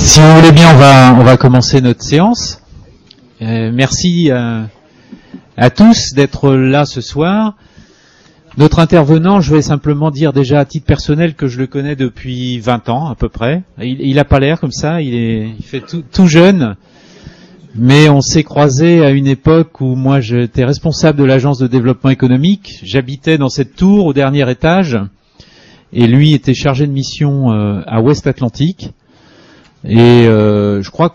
Si vous voulez bien, on va commencer notre séance. Merci à tous d'être là ce soir. Notre intervenant, je vais simplement dire déjà à titre personnel que je le connais depuis 20 ans à peu près. Il a pas l'air comme ça, il fait tout jeune. Mais on s'est croisés à une époque où moi j'étais responsable de l'agence de développement économique. J'habitais dans cette tour au dernier étage et lui était chargé de mission à Ouest Atlantique. Et je crois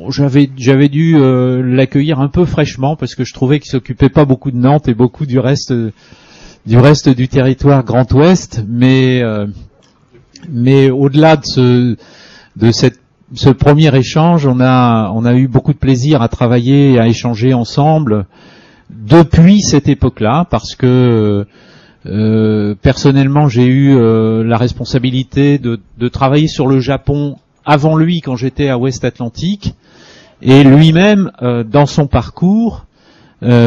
j'avais dû l'accueillir un peu fraîchement parce que je trouvais qu'il s'occupait pas beaucoup de Nantes et beaucoup du reste du territoire Grand Ouest. Mais au-delà de ce premier échange, on a eu beaucoup de plaisir à travailler et à échanger ensemble depuis cette époque-là, parce que personnellement j'ai eu la responsabilité de travailler sur le Japon avant lui quand j'étais à Ouest Atlantique, et lui-même dans son parcours d'une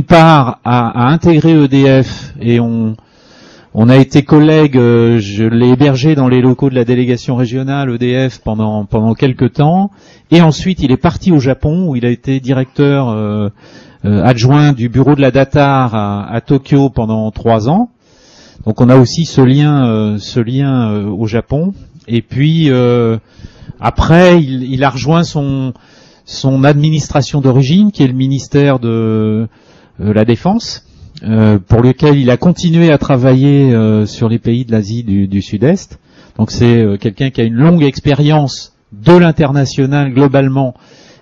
part a intégré EDF, et on a été collègues, je l'ai hébergé dans les locaux de la délégation régionale EDF pendant quelques temps, et ensuite il est parti au Japon où il a été directeur adjoint du bureau de la DATAR à Tokyo pendant 3 ans. Donc on a aussi ce lien au Japon. Et puis après il a rejoint son administration d'origine, qui est le ministère de la Défense, pour lequel il a continué à travailler sur les pays de l'Asie du Sud-Est. Donc c'est quelqu'un qui a une longue expérience de l'international globalement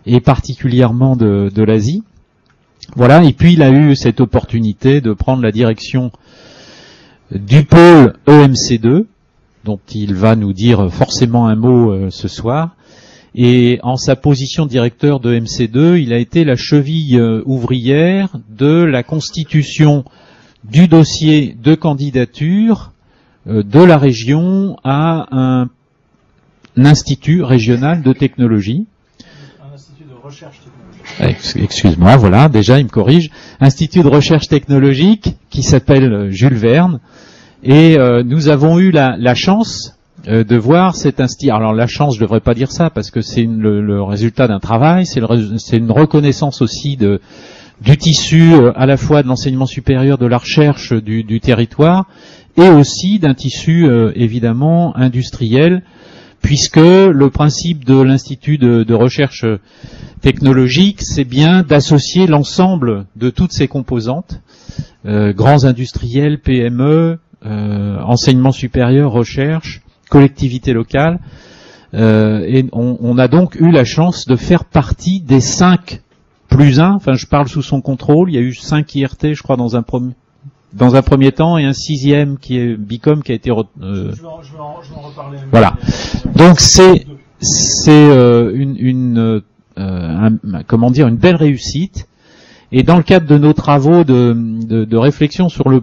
et particulièrement de l'Asie. Voilà, et puis il a eu cette opportunité de prendre la direction du pôle EMC2, dont il va nous dire forcément un mot ce soir. Et en sa position de directeur de MC2, il a été la cheville ouvrière de la constitution du dossier de candidature de la région à un institut régional de technologie. Un institut de recherche technologique. Excuse-moi, voilà, déjà il me corrige. Institut de recherche technologique qui s'appelle Jules Verne. Et nous avons eu la chance de voir cet institut. Alors la chance, je devrais pas dire ça parce que c'est le résultat d'un travail, c'est une reconnaissance aussi du tissu à la fois de l'enseignement supérieur, de la recherche du territoire, et aussi d'un tissu évidemment industriel, puisque le principe de l'Institut de recherche technologique, c'est bien d'associer l'ensemble de toutes ces composantes, grands industriels, PME, enseignement supérieur, recherche, collectivité locale, et on a donc eu la chance de faire partie des 5 plus 1, enfin je parle sous son contrôle, il y a eu 5 IRT je crois dans un premier temps, et un 6e qui est Bicom qui a été je vais en reparler. Voilà. Donc c'est une belle réussite. Et dans le cadre de nos travaux de réflexion sur le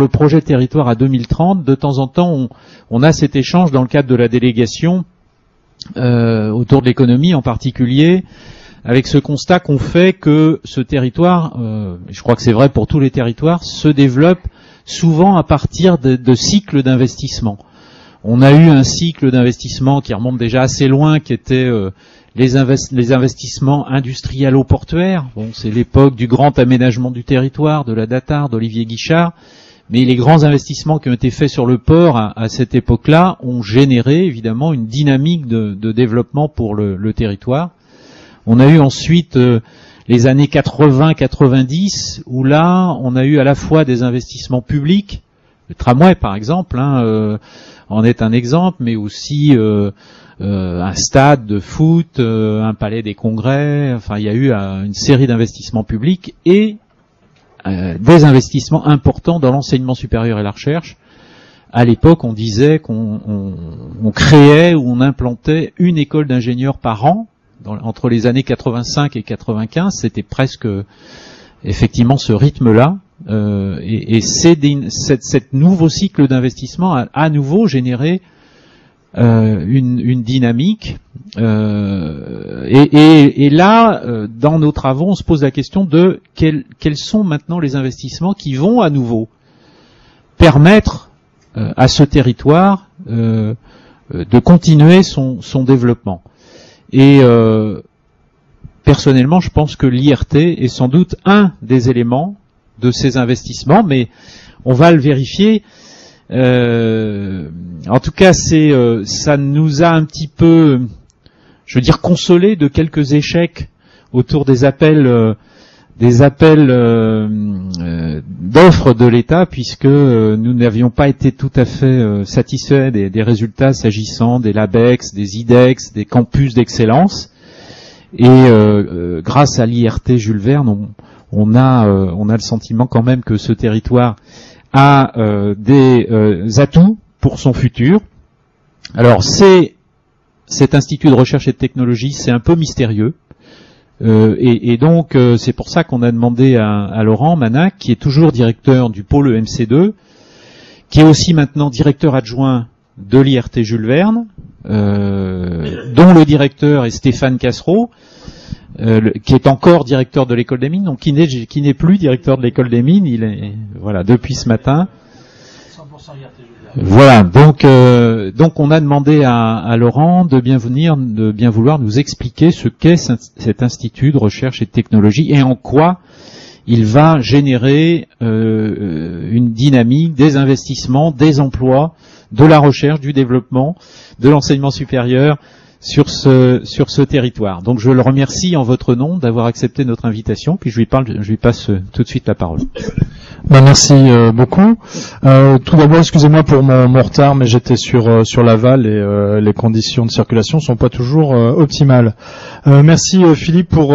projet territoire à 2030, de temps en temps, on a cet échange dans le cadre de la délégation autour de l'économie en particulier, avec ce constat qu'on fait que ce territoire, je crois que c'est vrai pour tous les territoires, se développe souvent à partir de cycles d'investissement. On a eu un cycle d'investissement qui remonte déjà assez loin, qui était les investissements industrialo-portuaires. Bon, c'est l'époque du grand aménagement du territoire, de la DATAR, d'Olivier Guichard. Mais les grands investissements qui ont été faits sur le port à cette époque-là ont généré évidemment une dynamique de développement pour le territoire. On a eu ensuite les années 80-90, où là, on a eu à la fois des investissements publics, le tramway par exemple, en est un exemple, mais aussi un stade de foot, un palais des congrès, enfin il y a eu une série d'investissements publics et des investissements importants dans l'enseignement supérieur et la recherche. À l'époque, on disait qu'on créait ou on implantait une école d'ingénieurs par an. Entre les années 85 et 95, c'était presque effectivement ce rythme-là. Et cette nouveau cycle d'investissement a à nouveau généré une dynamique. Et là, dans nos travaux, on se pose la question de quels sont maintenant les investissements qui vont à nouveau permettre à ce territoire de continuer son développement. Et personnellement, je pense que l'IRT est sans doute un des éléments de ces investissements, mais on va le vérifier. En tout cas, ça nous a un petit peu, je veux dire, consolé de quelques échecs autour des appels d'offres de l'État, puisque nous n'avions pas été tout à fait satisfaits des résultats s'agissant des LABEX, des IDEX, des campus d'excellence. Et grâce à l'IRT Jules Verne, on a le sentiment quand même que ce territoire a des atouts pour son futur. Alors cet institut de recherche et de technologie, c'est un peu mystérieux. Et donc c'est pour ça qu'on a demandé à Laurent Manac, qui est toujours directeur du pôle EMC2, qui est aussi maintenant directeur adjoint de l'IRT Jules Verne, dont le directeur est Stéphane Cassereau, qui est encore directeur de l'école des mines, donc qui n'est plus directeur de l'école des mines, il est depuis ce matin. 100% IRT Jules Verne. Voilà, donc on a demandé à Laurent de bien vouloir nous expliquer ce qu'est cet institut de recherche et de technologie et en quoi il va générer une dynamique, des investissements, des emplois, de la recherche, du développement, de l'enseignement supérieur sur ce territoire. Donc je le remercie en votre nom d'avoir accepté notre invitation, puis je lui passe tout de suite la parole. Merci beaucoup. Tout d'abord, excusez-moi pour mon retard, mais j'étais sur Laval et les conditions de circulation sont pas toujours optimales. Merci Philippe pour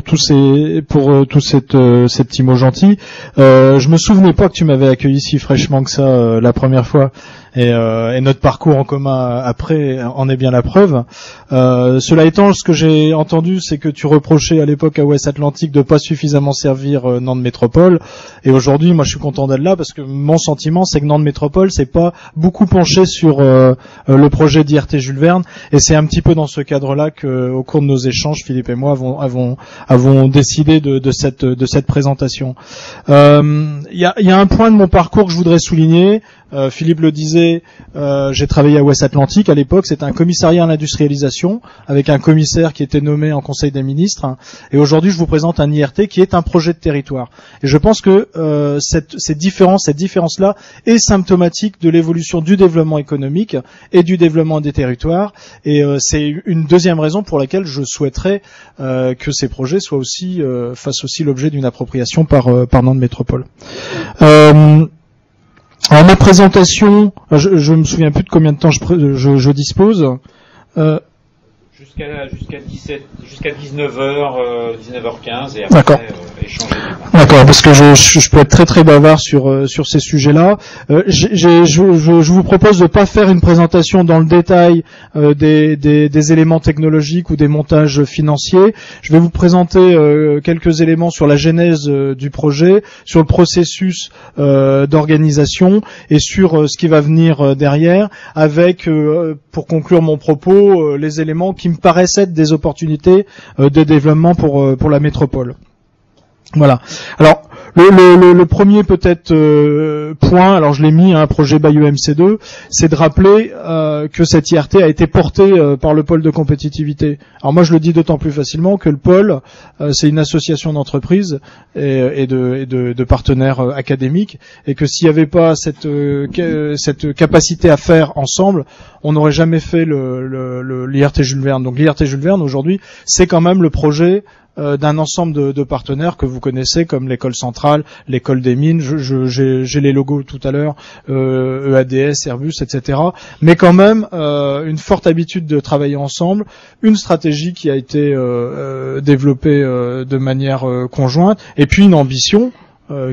tous ces petits mots gentils. Je me souvenais pas que tu m'avais accueilli si fraîchement que ça la première fois. Et notre parcours en commun après en est bien la preuve. Cela étant, ce que j'ai entendu, c'est que tu reprochais à l'époque à Ouest Atlantique de pas suffisamment servir Nantes Métropole. Et aujourd'hui, moi, je suis content d'être là parce que mon sentiment, c'est que Nantes Métropole s'est pas beaucoup penché sur le projet d'IRT Jules Verne. Et c'est un petit peu dans ce cadre-là que, au cours de nos échanges, Philippe et moi avons décidé de cette présentation. Il y a un point de mon parcours que je voudrais souligner. Philippe le disait, j'ai travaillé à Ouest Atlantique à l'époque, c'était un commissariat à l'industrialisation avec un commissaire qui était nommé en Conseil des ministres, et aujourd'hui je vous présente un IRT qui est un projet de territoire. Et je pense que cette différence-là est symptomatique de l'évolution du développement économique et du développement des territoires, et c'est une deuxième raison pour laquelle je souhaiterais que ces projets soient aussi fassent aussi l'objet d'une appropriation par Nantes Métropole. Alors ma présentation, je me souviens plus de combien de temps je dispose. Jusqu'à 19h, 19h15 et après échanger. D'accord, parce que je peux être très très bavard sur ces sujets-là. Je vous propose de pas faire une présentation dans le détail des éléments technologiques ou des montages financiers. Je vais vous présenter quelques éléments sur la genèse du projet, sur le processus d'organisation et sur ce qui va venir derrière, avec pour conclure mon propos les éléments qui me paraissent être des opportunités de développement pour la métropole. Voilà. Alors le premier peut-être point, alors je l'ai mis, un projet by EMC2, c'est de rappeler que cet IRT a été porté par le pôle de compétitivité. Alors moi je le dis d'autant plus facilement que le pôle c'est une association d'entreprises et de partenaires académiques, et que s'il n'y avait pas cette capacité à faire ensemble, on n'aurait jamais fait l'IRT Jules Verne. Donc l'IRT Jules Verne aujourd'hui c'est quand même le projet d'un ensemble de partenaires que vous connaissez comme l'école centrale, l'école des mines, j'ai les logos tout à l'heure, EADS, Airbus, etc. Mais quand même une forte habitude de travailler ensemble, une stratégie qui a été développée de manière conjointe, et puis une ambition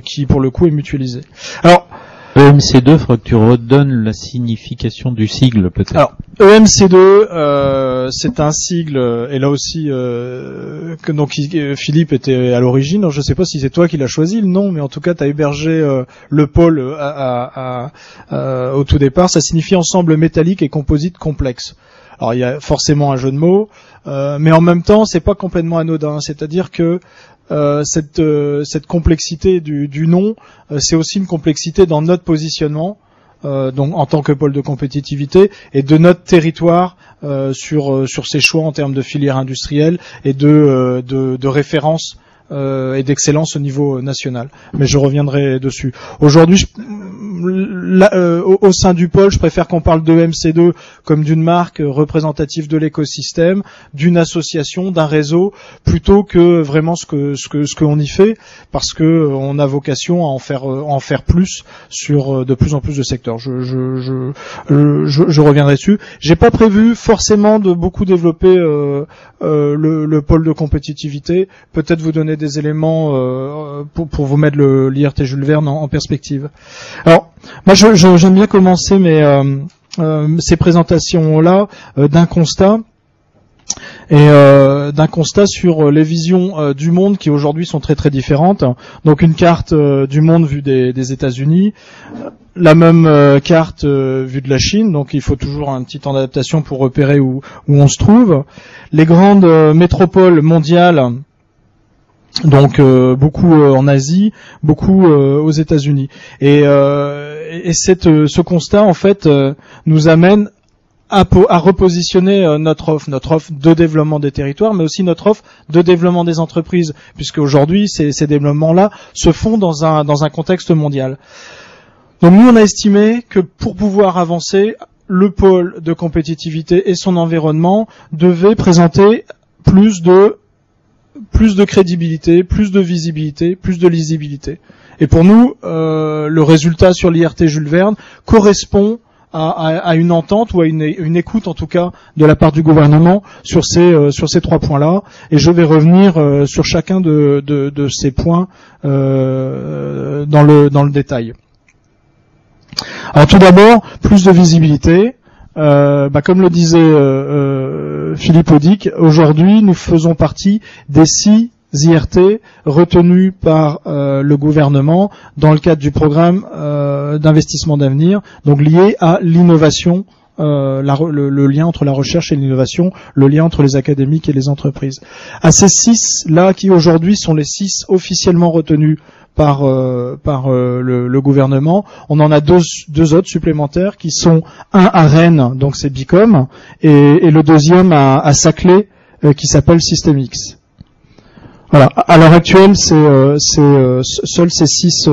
qui pour le coup est mutualisée. Alors EMC2, faudra que tu redonnes la signification du sigle peut-être. Alors EMC2, c'est un sigle, et là aussi que donc Philippe était à l'origine. Alors, je ne sais pas si c'est toi qui l'as choisi le nom, mais en tout cas tu as hébergé le pôle au tout départ. Ça signifie ensemble métallique et composite complexe. Alors il y a forcément un jeu de mots, mais en même temps c'est pas complètement anodin. C'est-à-dire que cette complexité du nom, c'est aussi une complexité dans notre positionnement donc en tant que pôle de compétitivité, et de notre territoire sur ses choix en termes de filière industrielle et de référence et d'excellence au niveau national. Mais je reviendrai dessus. Aujourd'hui, au sein du pôle, je préfère qu'on parle de MC2 comme d'une marque représentative de l'écosystème, d'une association, d'un réseau, plutôt que vraiment ce qu'on y fait, parce que on a vocation à en faire plus sur de plus en plus de secteurs. Je reviendrai dessus. J'ai pas prévu forcément de beaucoup développer le pôle de compétitivité. Peut-être vous donner des éléments pour vous mettre l'IRT Jules Verne en perspective. Alors, moi, j'aime bien commencer ces présentations-là d'un constat. Et d'un constat sur les visions du monde qui aujourd'hui sont très très différentes. Donc une carte du monde vue des États-Unis, la même carte vue de la Chine, donc il faut toujours un petit temps d'adaptation pour repérer où on se trouve. Les grandes métropoles mondiales, donc beaucoup en Asie, beaucoup aux États-Unis. Et ce constat en fait nous amène à repositionner notre offre de développement des territoires, mais aussi notre offre de développement des entreprises, puisque aujourd'hui ces développements-là se font dans un contexte mondial. Donc nous, on a estimé que pour pouvoir avancer, le pôle de compétitivité et son environnement devaient présenter plus de crédibilité, plus de visibilité, plus de lisibilité. Et pour nous, le résultat sur l'IRT Jules Verne correspond à une entente ou à une écoute en tout cas de la part du gouvernement sur ces 3 points-là. Et je vais revenir sur chacun de ces points dans le détail. Alors tout d'abord, plus de visibilité. Comme le disait Philippe Audic, aujourd'hui nous faisons partie des 6 IRT retenus par le gouvernement dans le cadre du programme d'investissement d'avenir, donc lié à l'innovation, le lien entre la recherche et l'innovation, le lien entre les académiques et les entreprises. À ces 6-là, qui aujourd'hui sont les 6 officiellement retenus par le gouvernement, on en a deux autres supplémentaires qui sont un à Rennes, donc c'est Bicom, et le deuxième à Saclay, qui s'appelle Systemix. Voilà. À l'heure actuelle, seuls ces 6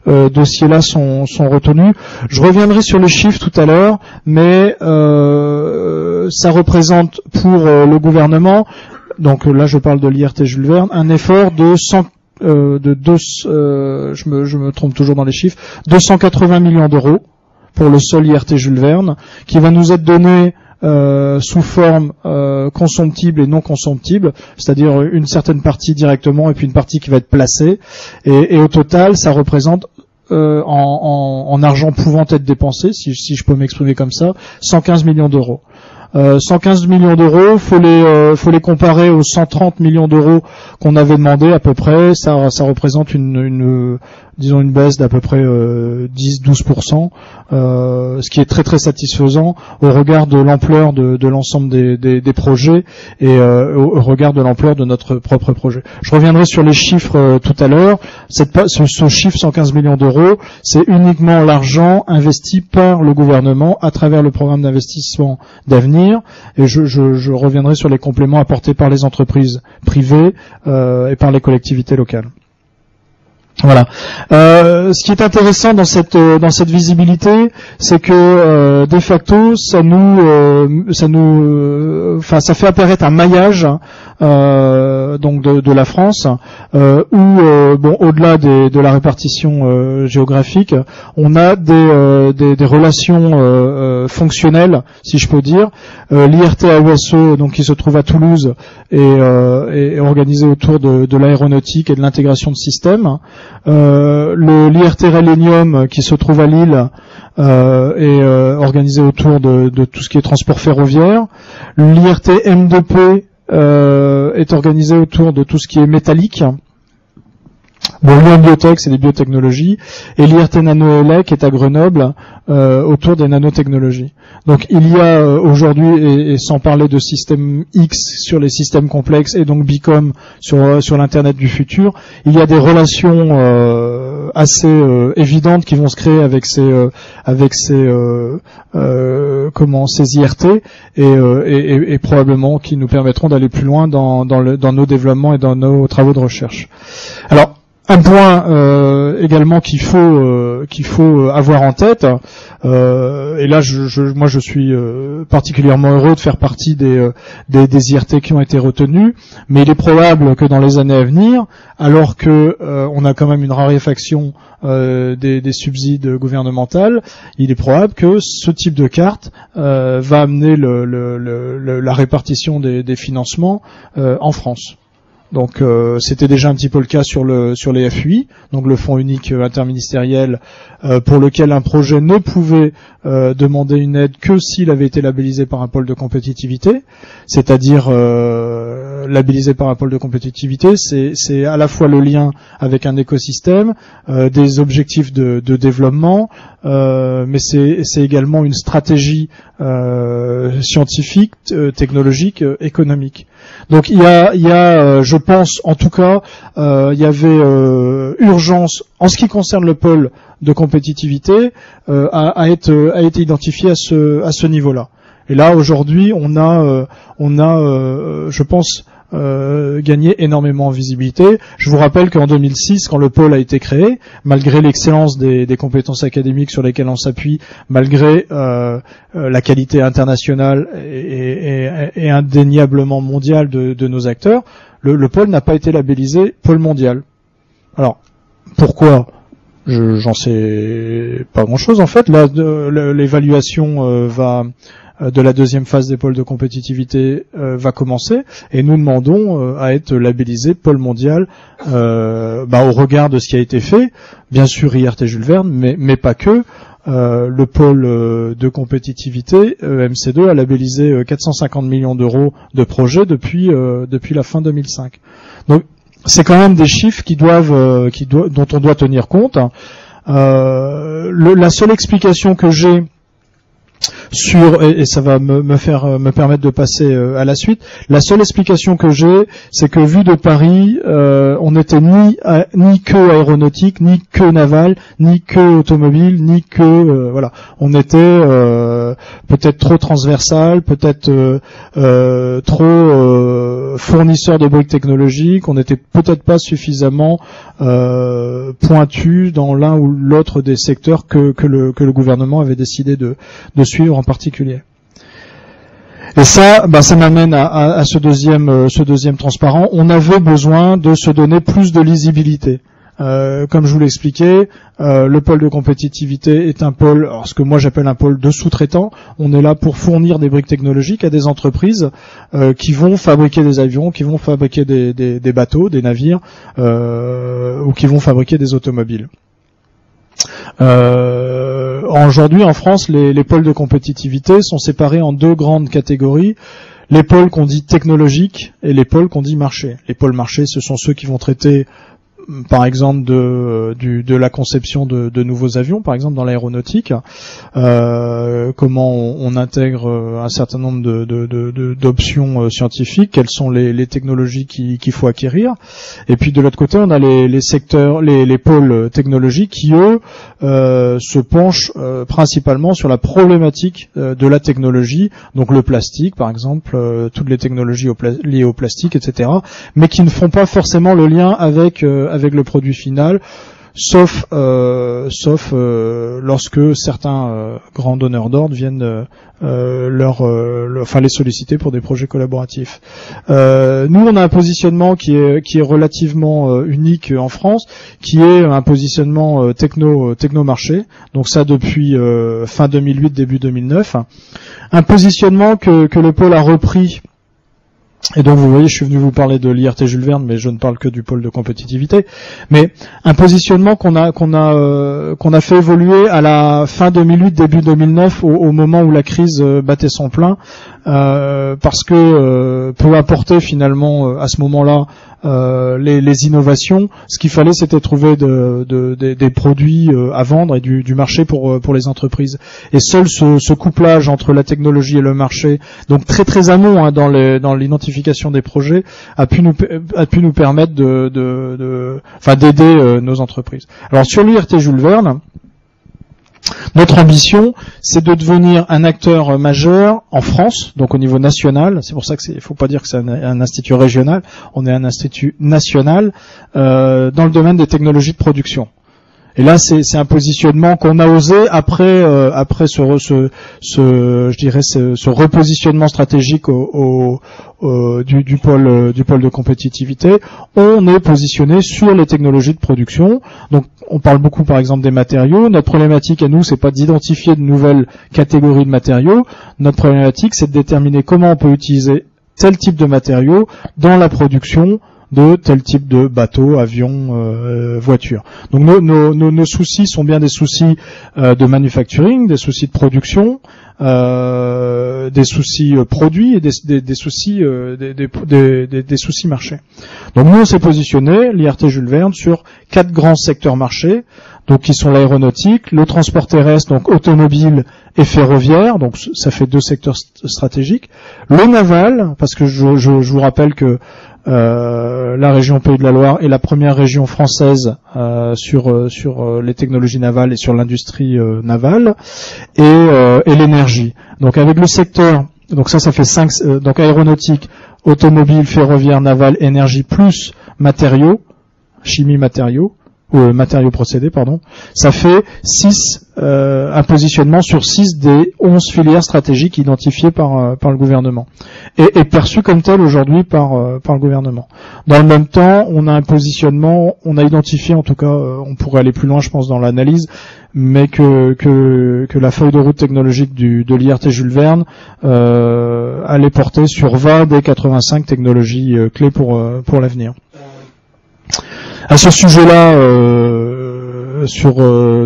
dossiers-là sont retenus. Je reviendrai sur les chiffres tout à l'heure, mais ça représente pour le gouvernement, donc là je parle de l'IRT Jules Verne, un effort de je me trompe toujours dans les chiffres, 280 millions d'euros pour le seul IRT Jules Verne, qui va nous être donné sous forme consomptible et non consomptible, c'est-à-dire une certaine partie directement et puis une partie qui va être placée, et au total ça représente en argent pouvant être dépensé, si je peux m'exprimer comme ça, 115 millions d'euros. 115 millions d'euros, faut les comparer aux 130 millions d'euros qu'on avait demandé à peu près. Ça représente une baisse d'à peu près 10-12%, ce qui est très très satisfaisant au regard de l'ampleur de l'ensemble des projets et au regard de l'ampleur de notre propre projet. Je reviendrai sur les chiffres tout à l'heure. Ce chiffre 115 millions d'euros, c'est uniquement l'argent investi par le gouvernement à travers le programme d'investissement d'avenir, et je reviendrai sur les compléments apportés par les entreprises privées et par les collectivités locales. Voilà. Ce qui est intéressant dans cette visibilité, c'est que de facto, ça fait apparaître un maillage donc de la France où au-delà de la répartition géographique, on a des relations fonctionnelles, si je peux dire. L'IRT AESE, donc qui se trouve à Toulouse, est organisé autour de l'aéronautique et de l'intégration de systèmes. L'IRT Rélenium qui se trouve à Lille est organisé autour de tout ce qui est transport ferroviaire. L'IRT M2P est organisé autour de tout ce qui est métallique. Lyon Biotech, c'est des biotechnologies, et l'IRT Nanoelec est à Grenoble autour des nanotechnologies. Donc il y a aujourd'hui, et sans parler de système X sur les systèmes complexes, et donc Bicom sur l'Internet du futur, il y a des relations assez évidentes qui vont se créer avec ces IRT et probablement qui nous permettront d'aller plus loin dans nos développements et dans nos travaux de recherche. Alors, un point également qu'il faut avoir en tête, et là moi je suis particulièrement heureux de faire partie des IRT qui ont été retenus, mais il est probable que dans les années à venir, alors que on a quand même une raréfaction des subsides gouvernementaux, il est probable que ce type de carte va amener la répartition des financements en France. Donc c'était déjà un petit peu le cas sur les FUI, donc le fonds unique interministériel, pour lequel un projet ne pouvait demander une aide que s'il avait été labellisé par un pôle de compétitivité, c'est-à-dire labellisé par un pôle de compétitivité, c'est à la fois le lien avec un écosystème, des objectifs de développement, mais c'est également une stratégie scientifique, technologique, économique. Donc il y a je pense en tout cas, il y avait urgence en ce qui concerne le pôle de compétitivité à être identifié à ce niveau-là. Et là aujourd'hui, on a je pense gagné énormément en visibilité. Je vous rappelle qu'en 2006, quand le pôle a été créé, malgré l'excellence des compétences académiques sur lesquelles on s'appuie, malgré la qualité internationale et indéniablement mondiale de nos acteurs, le pôle n'a pas été labellisé pôle mondial. Alors, pourquoi ? J'en sais pas grand-chose en fait. Là, l'évaluation de la deuxième phase des pôles de compétitivité va commencer et nous demandons à être labellisé pôle mondial au regard de ce qui a été fait. Bien sûr IRT Jules Verne, mais pas que. Le pôle de compétitivité MC2 a labellisé 450 millions d'euros de projets depuis la fin 2005. Donc c'est quand même des chiffres dont on doit tenir compte. La seule explication que j'ai et ça va me permettre de passer à la suite. La seule explication que j'ai, c'est que vu de Paris, on n'était ni que aéronautique, ni que naval, ni que automobile, ni que voilà. On était peut-être trop transversal, peut-être trop fournisseur de briques technologiques. On n'était peut-être pas suffisamment pointu dans l'un ou l'autre des secteurs que le gouvernement avait décidé de suivre en particulier. Et ça m'amène à ce deuxième transparent. On avait besoin de se donner plus de lisibilité. Comme je vous l'expliquais, le pôle de compétitivité est un pôle, ce que moi j'appelle un pôle de sous-traitants. On est là pour fournir des briques technologiques à des entreprises qui vont fabriquer des avions, qui vont fabriquer des bateaux, des navires, ou qui vont fabriquer des automobiles. Aujourd'hui, en France, les pôles de compétitivité sont séparés en deux grandes catégories. Les pôles qu'on dit technologiques et les pôles qu'on dit marché. Les pôles marchés, ce sont ceux qui vont traiter par exemple de la conception de nouveaux avions, par exemple dans l'aéronautique, comment on intègre un certain nombre d'options scientifiques, quelles sont les technologies qu'il faut acquérir, et puis de l'autre côté on a les secteurs, les pôles technologiques qui eux se penchent principalement sur la problématique de la technologie, donc le plastique par exemple, toutes les technologies liées au plastique, etc., mais qui ne font pas forcément le lien avec le produit final, sauf lorsque certains grands donneurs d'ordre viennent les solliciter pour des projets collaboratifs. Nous, on a un positionnement qui est relativement unique en France, qui est un positionnement techno-marché. Donc ça depuis fin 2008, début 2009. Un positionnement que le pôle a repris. Et donc vous voyez, je suis venu vous parler de l'IRT Jules Verne, mais je ne parle que du pôle de compétitivité. Mais un positionnement qu'on a fait évoluer à la fin 2008, début 2009, au moment où la crise battait son plein, parce que peut apporter finalement à ce moment-là les innovations. Ce qu'il fallait, c'était trouver des produits à vendre et du marché pour les entreprises. Et seul ce couplage entre la technologie et le marché, donc très très amont dans l'identification diversification des projets a pu nous permettre d'aider nos entreprises. Alors sur l'IRT Jules Verne, notre ambition, c'est de devenir un acteur majeur en France, donc au niveau national. C'est pour ça il faut pas dire que c'est un institut régional. On est un institut national dans le domaine des technologies de production. Et là, c'est un positionnement qu'on a osé après ce repositionnement stratégique du pôle de compétitivité. On est positionné sur les technologies de production. Donc, on parle beaucoup, par exemple, des matériaux. Notre problématique à nous, c'est pas d'identifier de nouvelles catégories de matériaux. Notre problématique, c'est de déterminer comment on peut utiliser tel type de matériaux dans la production de tel type de bateau, avion, voiture. Donc nos soucis sont bien des soucis de manufacturing, des soucis de production, des soucis produits et des soucis des soucis marchés. Donc nous on s'est positionné, l'IRT Jules Verne, sur 4 grands secteurs marchés, donc qui sont l'aéronautique, le transport terrestre, donc automobile et ferroviaire, donc ça fait 2 secteurs stratégiques, le naval, parce que je vous rappelle que la région Pays de la Loire est la première région française sur les technologies navales et sur l'industrie navale, et l'énergie. Donc avec le secteur, donc ça fait 5, donc aéronautique, automobile, ferroviaire, naval, énergie plus matériaux, chimie matériaux, ou matériaux procédés, pardon, ça fait 6, un positionnement sur 6 des 11 filières stratégiques identifiées par le gouvernement et perçues comme telles aujourd'hui par le gouvernement. Dans le même temps, on a un positionnement, on a identifié, en tout cas, on pourrait aller plus loin, je pense, dans l'analyse, mais que la feuille de route technologique de l'IRT Jules Verne allait porter sur 20 des 85 technologies clés pour l'avenir. À ce sujet-là,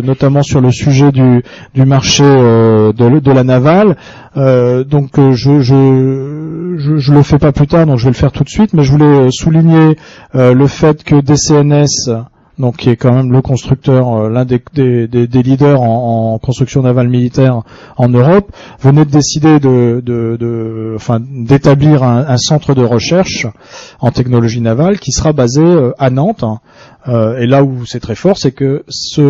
notamment sur le sujet du marché de la navale, donc je le fais pas plus tard, donc je vais le faire tout de suite, mais je voulais souligner le fait que DCNS, donc qui est quand même le constructeur, l'un des leaders en construction navale militaire en Europe, venait de décider d'établir un centre de recherche en technologie navale qui sera basé à Nantes. Et là où c'est très fort, c'est que c'est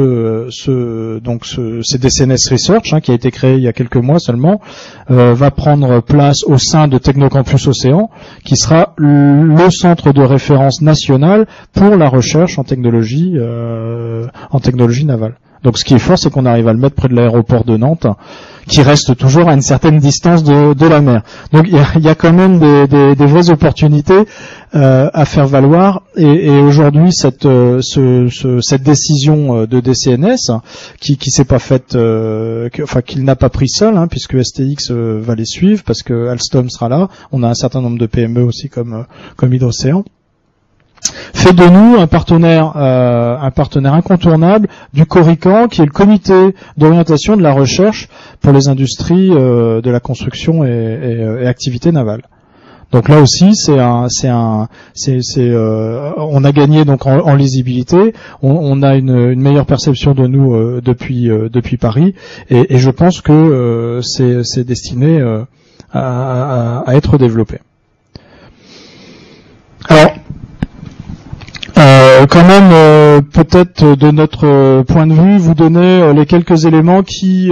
DCNS Research, qui a été créé il y a quelques mois seulement, va prendre place au sein de Technocampus Océan, qui sera le centre de référence national pour la recherche en technologie navale. Donc ce qui est fort, c'est qu'on arrive à le mettre près de l'aéroport de Nantes, qui reste toujours à une certaine distance de la mer. Donc il y a quand même des vraies opportunités à faire valoir. Et aujourd'hui, cette décision de DCNS, qui s'est pas faite, qu'il n'a pas pris seul, puisque STX va les suivre, parce que Alstom sera là. On a un certain nombre de PME aussi comme Hydrocéan. Fait de nous un partenaire incontournable du CORICAN, qui est le comité d'orientation de la recherche pour les industries de la construction et activités navales. Donc là aussi, on a gagné donc en lisibilité, on a une meilleure perception de nous depuis Paris, et je pense que c'est destiné à être développé. Alors, quand même, peut-être de notre point de vue, vous donner les quelques éléments qui,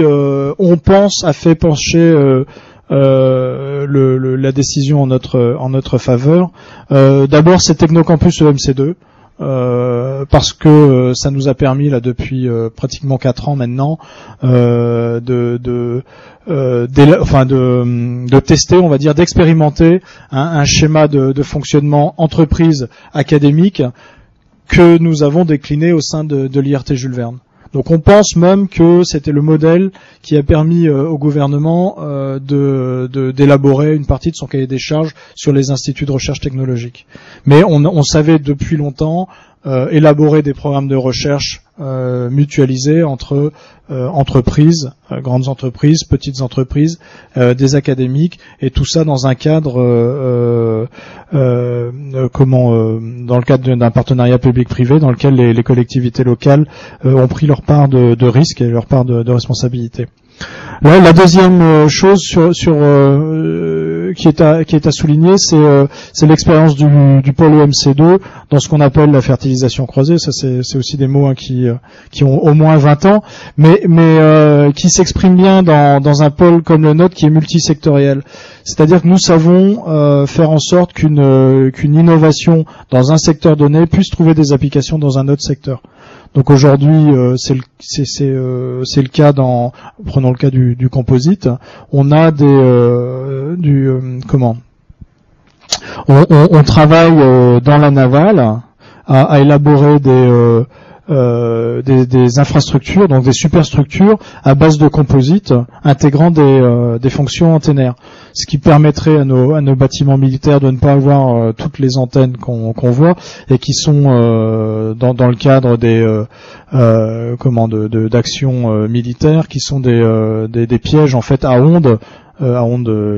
on pense, a fait pencher la décision en notre faveur. D'abord, c'est Technocampus EMC2, parce que ça nous a permis là depuis pratiquement 4 ans maintenant de tester, on va dire, d'expérimenter un schéma de fonctionnement entreprise académique que nous avons décliné au sein de l'IRT Jules Verne. Donc on pense même que c'était le modèle qui a permis au gouvernement d'élaborer une partie de son cahier des charges sur les instituts de recherche technologique. Mais on savait depuis longtemps élaborer des programmes de recherche mutualisés entre entreprises, grandes entreprises, petites entreprises, des académiques, et tout ça dans un cadre dans le cadre d'un partenariat public-privé dans lequel les collectivités locales ont pris leur part de risque et leur part de responsabilité. Là, la deuxième chose qui est à souligner, c'est l'expérience du pôle EMC2 dans ce qu'on appelle la fertilisation croisée. Ça, c'est aussi des mots qui ont au moins 20 ans, mais qui s'expriment bien dans un pôle comme le nôtre qui est multisectoriel. C'est-à-dire que nous savons faire en sorte qu'une innovation dans un secteur donné puisse trouver des applications dans un autre secteur. Donc aujourd'hui, c'est le cas prenons le cas du composite. On a on travaille dans la navale à élaborer des infrastructures, donc des superstructures à base de composites intégrant des fonctions antennaires, ce qui permettrait à nos bâtiments militaires de ne pas avoir toutes les antennes qu'on voit et qui sont dans le cadre d'actions militaires, qui sont des pièges en fait à ondes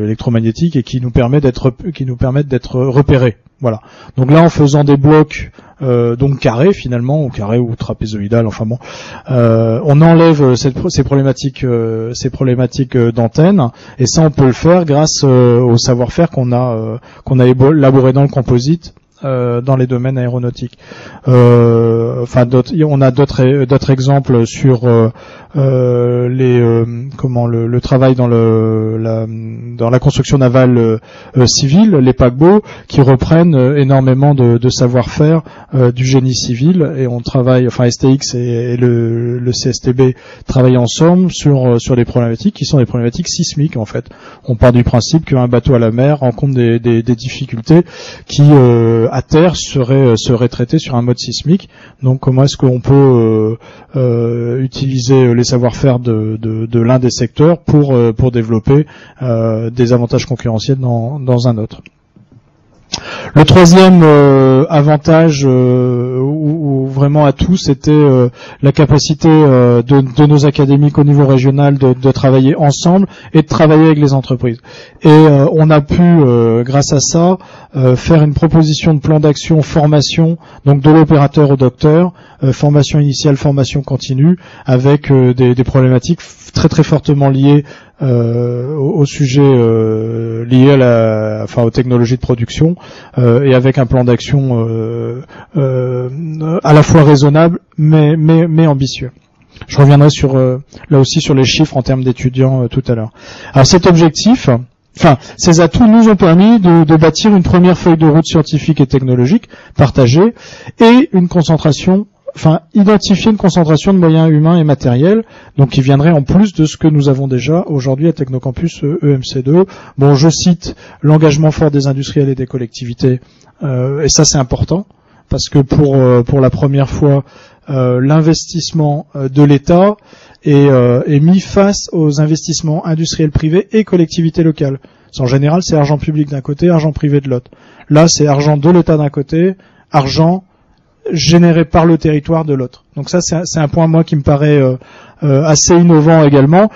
électromagnétiques et qui nous permettent d'être repérés. Voilà. Donc là, en faisant des blocs donc carrés finalement, ou carrés ou trapézoïdales, enfin bon, on enlève ces problématiques d'antennes, et ça on peut le faire grâce au savoir-faire qu'on a élaboré dans le composite dans les domaines aéronautiques. On a d'autres exemples sur le travail dans la construction navale civile, les paquebots, qui reprennent énormément de savoir-faire du génie civil, et on travaille, enfin STX et le CSTB travaillent ensemble sur des problématiques qui sont des problématiques sismiques en fait. On part du principe qu'un bateau à la mer rencontre des difficultés qui à terre serait traité sur un mode sismique. Donc comment est-ce qu'on peut utiliser les savoir-faire de l'un des secteurs pour développer des avantages concurrentiels dans un autre. Le troisième avantage ou vraiment atout, c'était la capacité de nos académiques au niveau régional de travailler ensemble et de travailler avec les entreprises. Et on a pu, grâce à ça, faire une proposition de plan d'action formation, donc de l'opérateur au docteur, formation initiale, formation continue, avec des problématiques très très fortement liées au sujet lié aux technologies de production, et avec un plan d'action à la fois raisonnable mais ambitieux. Je reviendrai là aussi sur les chiffres en termes d'étudiants tout à l'heure. Alors cet objectif, ces atouts nous ont permis de bâtir une première feuille de route scientifique et technologique partagée et identifier une concentration de moyens humains et matériels, donc qui viendrait en plus de ce que nous avons déjà aujourd'hui à Technocampus EMC2. Bon, je cite l'engagement fort des industriels et des collectivités, et ça c'est important, parce que pour la première fois, l'investissement de l'État est mis face aux investissements industriels privés et collectivités locales. En général, c'est argent public d'un côté, argent privé de l'autre. Là, c'est argent de l'État d'un côté, argent généré par le territoire de l'autre. Donc ça, c'est un point, moi, qui me paraît assez innovant également,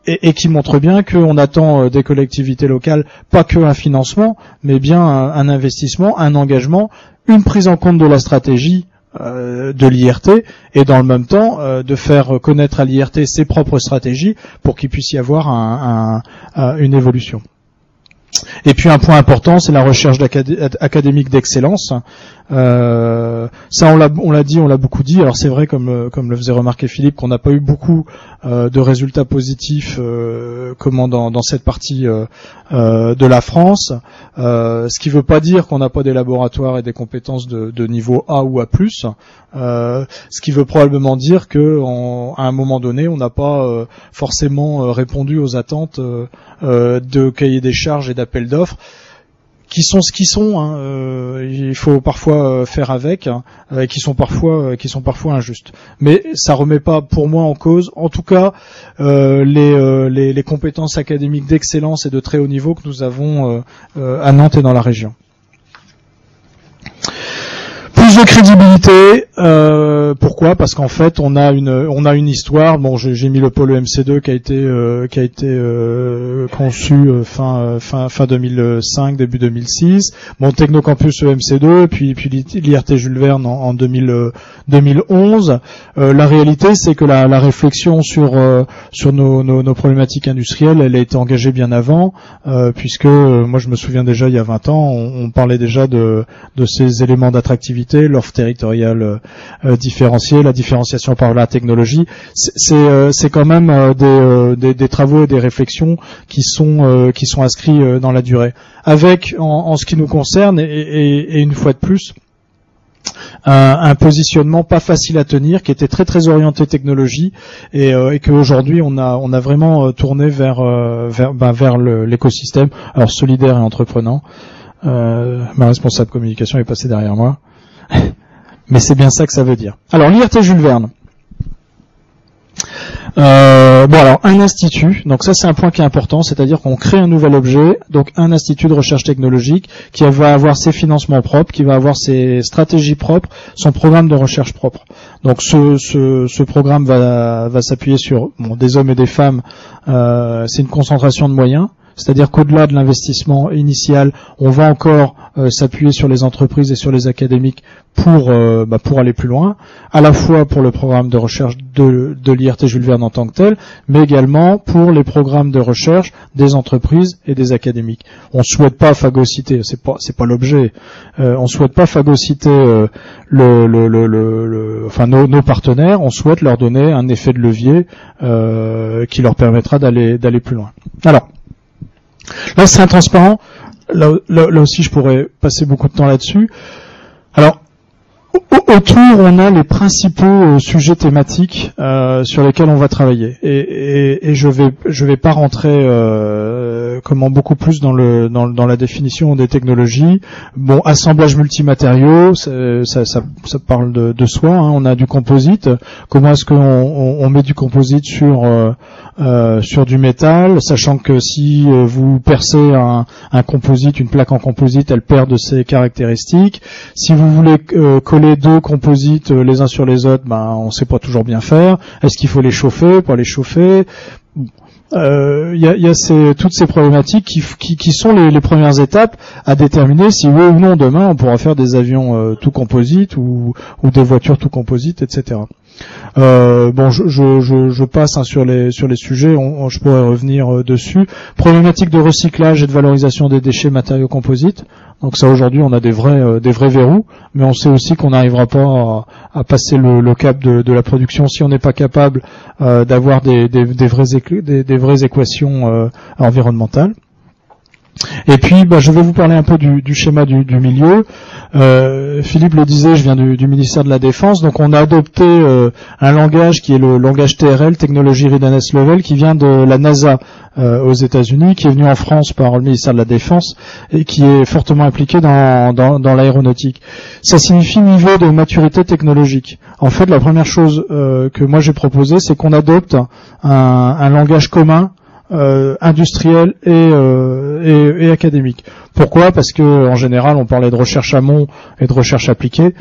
et qui montre bien qu'on attend des collectivités locales pas que un financement, mais bien un investissement, un engagement, une prise en compte de la stratégie de l'IRT, et dans le même temps de faire connaître à l'IRT ses propres stratégies pour qu'il puisse y avoir une évolution. Et puis un point important, c'est la recherche académique d'excellence. Ça, on l'a dit, on l'a beaucoup dit. Alors c'est vrai, comme le faisait remarquer Philippe, qu'on n'a pas eu beaucoup de résultats positifs dans cette partie de la France. Ce qui ne veut pas dire qu'on n'a pas des laboratoires et des compétences de niveau A ou A+. Ce qui veut probablement dire que à un moment donné, on n'a pas forcément répondu aux attentes de cahier des charges et d'appels d'offres, qui sont ce qu'ils sont. Il faut parfois faire avec, et qui sont parfois injustes. Mais ça remet pas, pour moi, en cause, en tout cas, les compétences académiques d'excellence et de très haut niveau que nous avons à Nantes et dans la région. de crédibilité. Pourquoi? Parce qu'en fait, on a une histoire. Bon, j'ai mis le pôle EMC2 qui a été conçu fin 2005, début 2006. Bon, Technocampus EMC2, puis l'IRT Jules Verne en 2011. La réalité, c'est que la réflexion sur nos problématiques industrielles, elle a été engagée bien avant, puisque moi je me souviens déjà il y a 20 ans, on parlait déjà de ces éléments d'attractivité, l'offre territoriale différenciée, la différenciation par la technologie. C'est quand même des travaux et des réflexions qui sont inscrits dans la durée. Avec, en ce qui nous concerne, et une fois de plus, un positionnement pas facile à tenir, qui était très très orienté technologie, et qu'aujourd'hui on a vraiment tourné vers l'écosystème, alors solidaire et entreprenant. Ma responsable communication est passée derrière moi, mais c'est bien ça que ça veut dire. Alors l'IRT Jules Verne. Alors un institut, donc ça c'est un point qui est important, c'est-à-dire qu'on crée un nouvel objet, donc un institut de recherche technologique qui va avoir ses financements propres, qui va avoir ses stratégies propres, son programme de recherche propre. Donc ce programme va s'appuyer sur des hommes et des femmes, c'est une concentration de moyens. C'est-à-dire qu'au-delà de l'investissement initial, on va encore s'appuyer sur les entreprises et sur les académiques pour aller plus loin, à la fois pour le programme de recherche de l'IRT Jules Verne en tant que tel, mais également pour les programmes de recherche des entreprises et des académiques. On souhaite pas phagocyter, c'est pas l'objet. On souhaite pas phagocyter nos partenaires. On souhaite leur donner un effet de levier qui leur permettra d'aller plus loin. Alors. Là, c'est intransparent. Là aussi, je pourrais passer beaucoup de temps là-dessus. Alors, autour, on a les principaux sujets thématiques sur lesquels on va travailler. Et je vais pas rentrer beaucoup plus dans la définition des technologies. Bon, assemblage multimatériaux, ça parle de soi. Hein. On a du composite. Comment est-ce qu'on met du composite sur du métal, sachant que si vous percez un composite, une plaque en composite, elle perd de ses caractéristiques. Si vous voulez coller deux composites les uns sur les autres, on sait pas toujours bien faire. Est-ce qu'il faut les chauffer, pas les chauffer? Il y a toutes ces problématiques qui sont les premières étapes à déterminer si oui ou non demain on pourra faire des avions tout composites ou des voitures tout composites, etc. Je passe sur les sujets, je pourrais revenir dessus. Problématique de recyclage et de valorisation des déchets matériaux composites. Donc ça, aujourd'hui, on a des vrais verrous, mais on sait aussi qu'on n'arrivera pas à passer le cap de la production si on n'est pas capable d'avoir des vraies équations environnementales. Et puis, je vais vous parler un peu du schéma du milieu. Philippe le disait, je viens du ministère de la Défense, donc on a adopté un langage qui est le langage TRL, Technology Readiness Level, qui vient de la NASA aux États-Unis, qui est venu en France par le ministère de la Défense et qui est fortement impliqué dans l'aéronautique. Ça signifie niveau de maturité technologique. En fait, la première chose que moi j'ai proposé, c'est qu'on adopte un langage commun industriel et académique. Pourquoi? Parce que en général on parlait de recherche amont et de recherche appliquée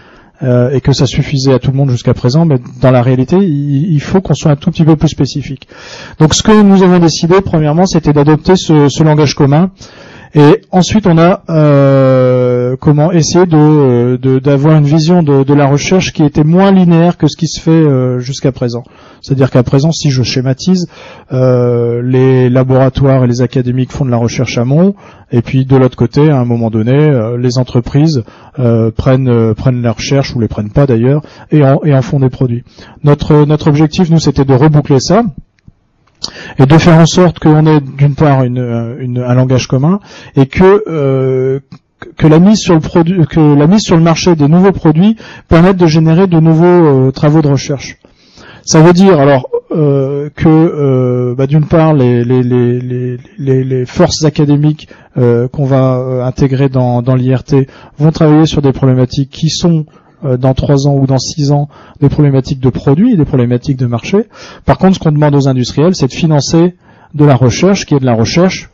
et que ça suffisait à tout le monde jusqu'à présent, mais dans la réalité il faut qu'on soit un tout petit peu plus spécifique. Donc ce que nous avons décidé premièrement, c'était d'adopter ce langage commun. Et ensuite, on a essayé d'avoir une vision de la recherche qui était moins linéaire que ce qui se fait jusqu'à présent. C'est-à-dire qu'à présent, si je schématise, les laboratoires et les académiques font de la recherche amont, et puis de l'autre côté, à un moment donné, les entreprises prennent la recherche, ou les prennent pas d'ailleurs, et en font des produits. Notre objectif, nous, c'était de reboucler ça, et de faire en sorte qu'on ait d'une part un langage commun et que la mise sur le marché des nouveaux produits permette de générer de nouveaux travaux de recherche. Ça veut dire alors que d'une part les forces académiques qu'on va intégrer dans l'IRT vont travailler sur des problématiques qui sont dans 3 ans ou dans 6 ans des problématiques de produits et des problématiques de marché. Par contre, ce qu'on demande aux industriels, c'est de financer de la recherche, qui est de la recherche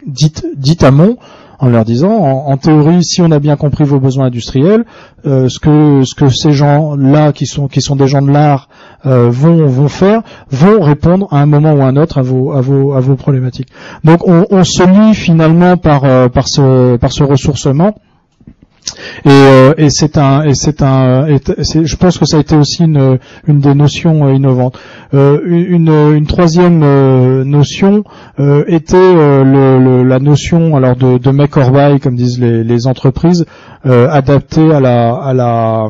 dite amont, en leur disant, en théorie, si on a bien compris vos besoins industriels, ce que ces gens-là qui sont des gens de l'art vont faire, vont répondre à un moment ou à un autre à vos problématiques. Donc on se lie finalement par ce ressourcement. Et je pense que ça a été aussi une des notions innovantes. Une troisième notion était la notion alors de make or buy, comme disent les entreprises, adaptée à la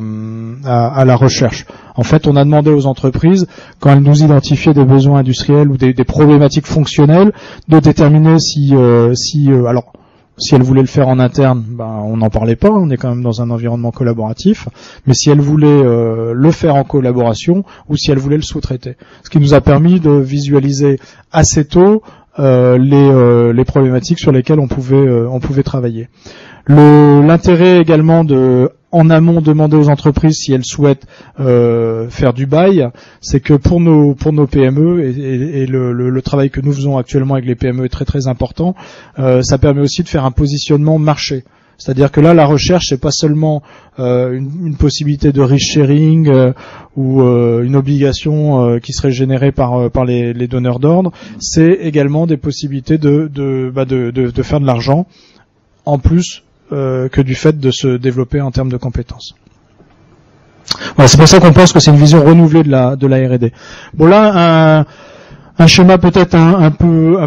recherche. En fait, on a demandé aux entreprises, quand elles nous identifiaient des besoins industriels ou des problématiques fonctionnelles, de déterminer si elles voulaient le faire en interne, on n'en parlait pas, on est quand même dans un environnement collaboratif, mais si elles voulaient le faire en collaboration ou si elles voulaient le sous-traiter. Ce qui nous a permis de visualiser assez tôt les problématiques sur lesquelles on pouvait travailler. L'intérêt également en amont demander aux entreprises si elles souhaitent faire du bail, c'est que pour nos PME et le travail que nous faisons actuellement avec les PME est très très important. Ça permet aussi de faire un positionnement marché. C'est-à-dire que là, la recherche, c'est pas seulement une possibilité de risk sharing ou une obligation qui serait générée par les donneurs d'ordre. C'est également des possibilités de faire de l'argent en plus que du fait de se développer en termes de compétences. Voilà, c'est pour ça qu'on pense que c'est une vision renouvelée de la R&D. Bon, là, un schéma peut-être un peu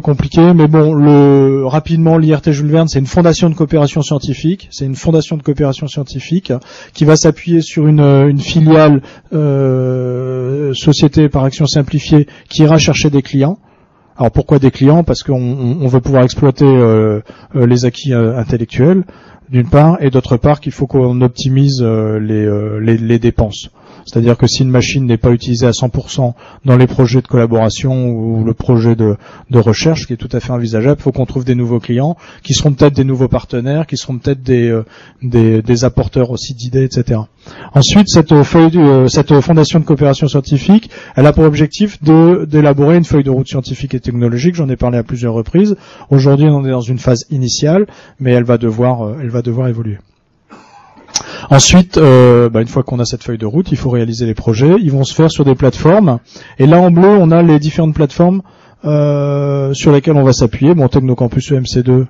compliqué, mais bon, rapidement, l'IRT Jules Verne, c'est une fondation de coopération scientifique. C'est une fondation de coopération scientifique qui va s'appuyer sur une filiale société par action simplifiée qui ira chercher des clients. Alors pourquoi des clients? Parce qu'on veut pouvoir exploiter les acquis intellectuels, d'une part, et d'autre part qu'il faut qu'on optimise les dépenses. C'est-à-dire que si une machine n'est pas utilisée à 100% dans les projets de collaboration ou le projet de recherche, ce qui est tout à fait envisageable, il faut qu'on trouve des nouveaux clients, qui seront peut-être des nouveaux partenaires, qui seront peut-être des apporteurs aussi d'idées, etc. Ensuite, cette fondation de coopération scientifique, elle a pour objectif d'élaborer une feuille de route scientifique et technologique. J'en ai parlé à plusieurs reprises. Aujourd'hui, on est dans une phase initiale, mais elle va devoir évoluer. Ensuite, une fois qu'on a cette feuille de route, il faut réaliser les projets. Ils vont se faire sur des plateformes. Et là, en bleu, on a les différentes plateformes sur lesquelles on va s'appuyer. Bon, Technocampus EMC2,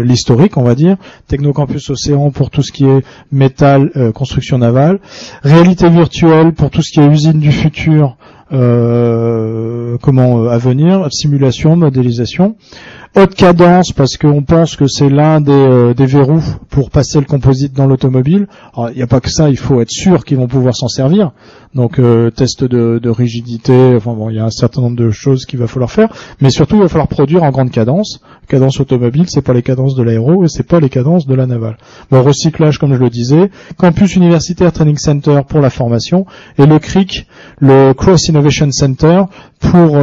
l'historique, on va dire. Technocampus Océan pour tout ce qui est métal, construction navale. Réalité virtuelle pour tout ce qui est usine du futur, à venir, simulation, modélisation. Haute cadence parce qu'on pense que c'est l'un des verrous pour passer le composite dans l'automobile. Alors il n'y a pas que ça, il faut être sûr qu'ils vont pouvoir s'en servir. Donc test de rigidité, il y a un certain nombre de choses qu'il va falloir faire, mais surtout il va falloir produire en grande cadence. Cadence automobile, c'est pas les cadences de l'aéro et c'est pas les cadences de la navale. Bon, recyclage comme je le disais, campus universitaire training center pour la formation et le CRIC, le Cross Innovation Center pour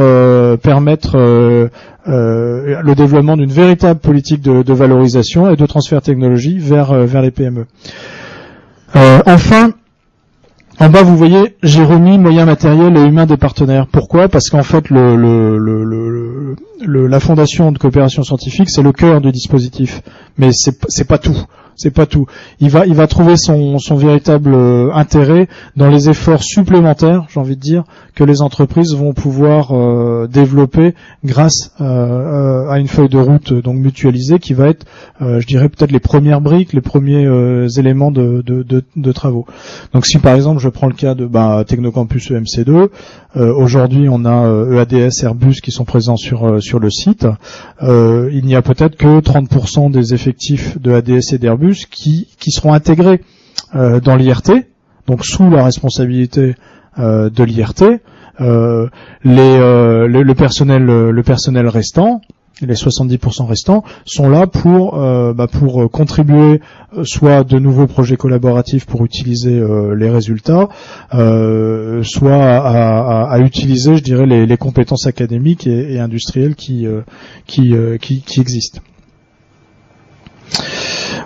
permettre le développement d'une véritable politique de valorisation et de transfert technologie vers les PME. Enfin, en bas, vous voyez, j'ai remis moyens matériels et humains des partenaires. Pourquoi? Parce qu'en fait, la fondation de coopération scientifique, c'est le cœur du dispositif, mais c'est pas tout. C'est pas tout. Il va trouver son véritable intérêt dans les efforts supplémentaires, j'ai envie de dire, que les entreprises vont pouvoir développer grâce à une feuille de route donc mutualisée qui va être, je dirais peut-être les premières briques, les premiers éléments de travaux. Donc si par exemple je prends le cas de Technocampus EMC2, aujourd'hui on a EADS, Airbus qui sont présents sur le site. Il n'y a peut-être que 30% des effectifs de ADS et d'Airbus qui seront intégrés dans l'IRT, donc sous la responsabilité de l'IRT. Le personnel restant, les 70% restants, sont là pour contribuer soit de nouveaux projets collaboratifs pour utiliser les résultats, soit à utiliser, je dirais, les compétences académiques et industrielles qui existent.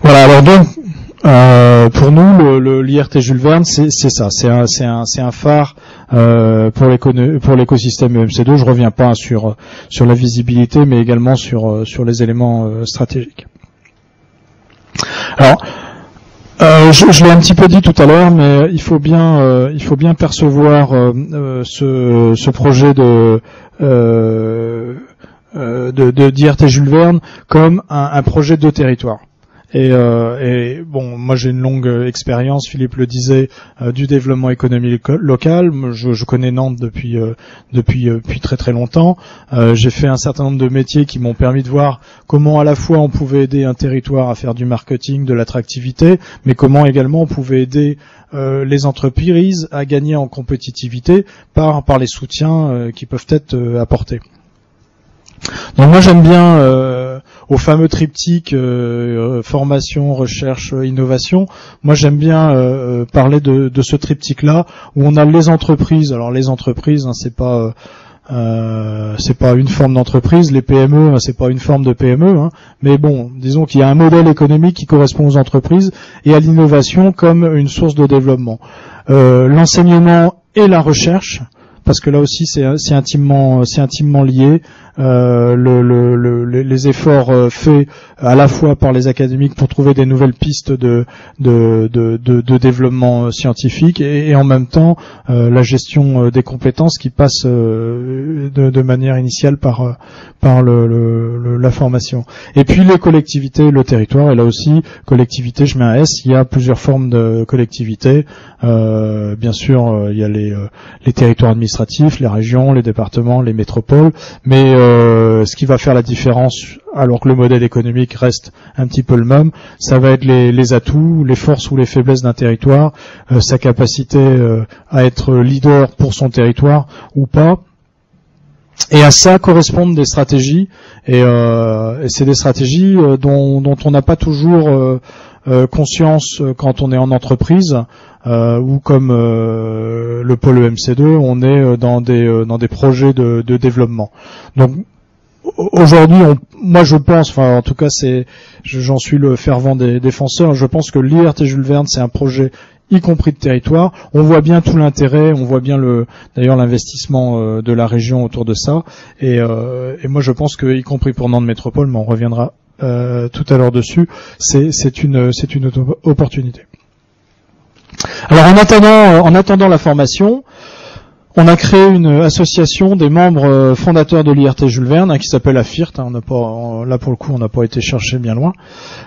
Voilà, alors donc Pour nous, l'IRT Jules Verne, c'est ça, c'est un phare pour l'écosystème EMC2. Je reviens pas sur la visibilité, mais également sur les éléments stratégiques. Alors, je l'ai un petit peu dit tout à l'heure, mais il faut bien percevoir ce projet d'IRT Jules Verne comme un projet de territoire. Et bon, moi j'ai une longue expérience, Philippe le disait, du développement économique local. Je connais Nantes depuis très très longtemps. J'ai fait un certain nombre de métiers qui m'ont permis de voir comment à la fois on pouvait aider un territoire à faire du marketing, de l'attractivité, mais comment également on pouvait aider les entreprises à gagner en compétitivité par les soutiens qui peuvent être apportés. Donc moi j'aime bien au fameux triptyque formation, recherche, innovation. Moi j'aime bien parler de ce triptyque-là où on a les entreprises. Alors les entreprises, hein, c'est pas une forme d'entreprise. Les PME, hein, c'est pas une forme de PME. Hein. Mais bon, disons qu'il y a un modèle économique qui correspond aux entreprises et à l'innovation comme une source de développement. L'enseignement et la recherche. Parce que là aussi c'est intimement lié. Les efforts faits à la fois par les académiques pour trouver des nouvelles pistes de développement scientifique et en même temps la gestion des compétences qui passe de manière initiale par la formation. Et puis les collectivités, le territoire, et là aussi collectivité, je mets un S. Il y a plusieurs formes de collectivité. Bien sûr, il y a les territoires administratifs, les régions, les départements, les métropoles, mais ce qui va faire la différence, alors que le modèle économique reste un petit peu le même, ça va être les atouts, les forces ou les faiblesses d'un territoire, sa capacité à être leader pour son territoire ou pas. Et à ça correspondent des stratégies, et c'est des stratégies dont on n'a pas toujours conscience quand on est en entreprise, ou comme le pôle EMC2, on est dans des projets de développement. Donc aujourd'hui, moi je pense, enfin en tout cas j'en suis le fervent des défenseurs, je pense que l'IRT Jules Verne c'est un projet y compris de territoire. On voit bien tout l'intérêt, on voit bien d'ailleurs l'investissement de la région autour de ça, et moi je pense que y compris pour Nantes Métropole, mais on reviendra tout à l'heure dessus, c'est une opportunité. Alors en attendant la formation, on a créé une association des membres fondateurs de l'IRT Jules Verne qui s'appelle AFIRT. Là pour le coup, on n'a pas été chercher bien loin.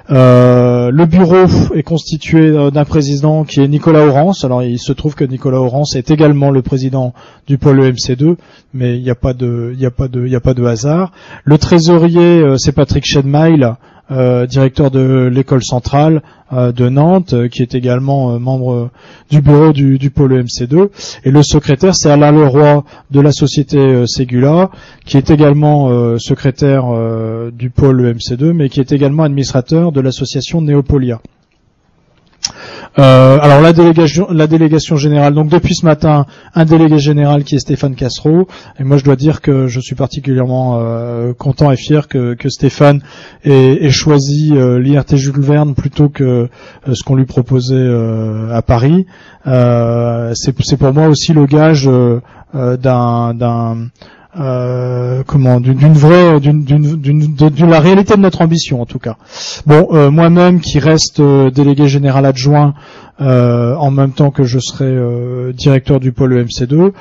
Le bureau est constitué d'un président qui est Nicolas Aurance. Alors il se trouve que Nicolas Aurance est également le président du pôle EMC2, mais il n'y a pas de hasard. Le trésorier c'est Patrick Schedmail, directeur de l'école centrale de Nantes, qui est également membre du bureau du pôle EMC2, et le secrétaire c'est Alain Leroy de la société Ségula, qui est également secrétaire du pôle EMC2, mais qui est également administrateur de l'association Néopolia. Alors la délégation générale, donc depuis ce matin, un délégué général qui est Stéphane Cassereau, et moi je dois dire que je suis particulièrement content et fier que Stéphane ait choisi l'IRT Jules Verne plutôt que ce qu'on lui proposait à Paris. C'est pour moi aussi le gage de la réalité de notre ambition en tout cas. Bon, moi-même qui reste délégué général adjoint en même temps que je serai directeur du pôle EMC2,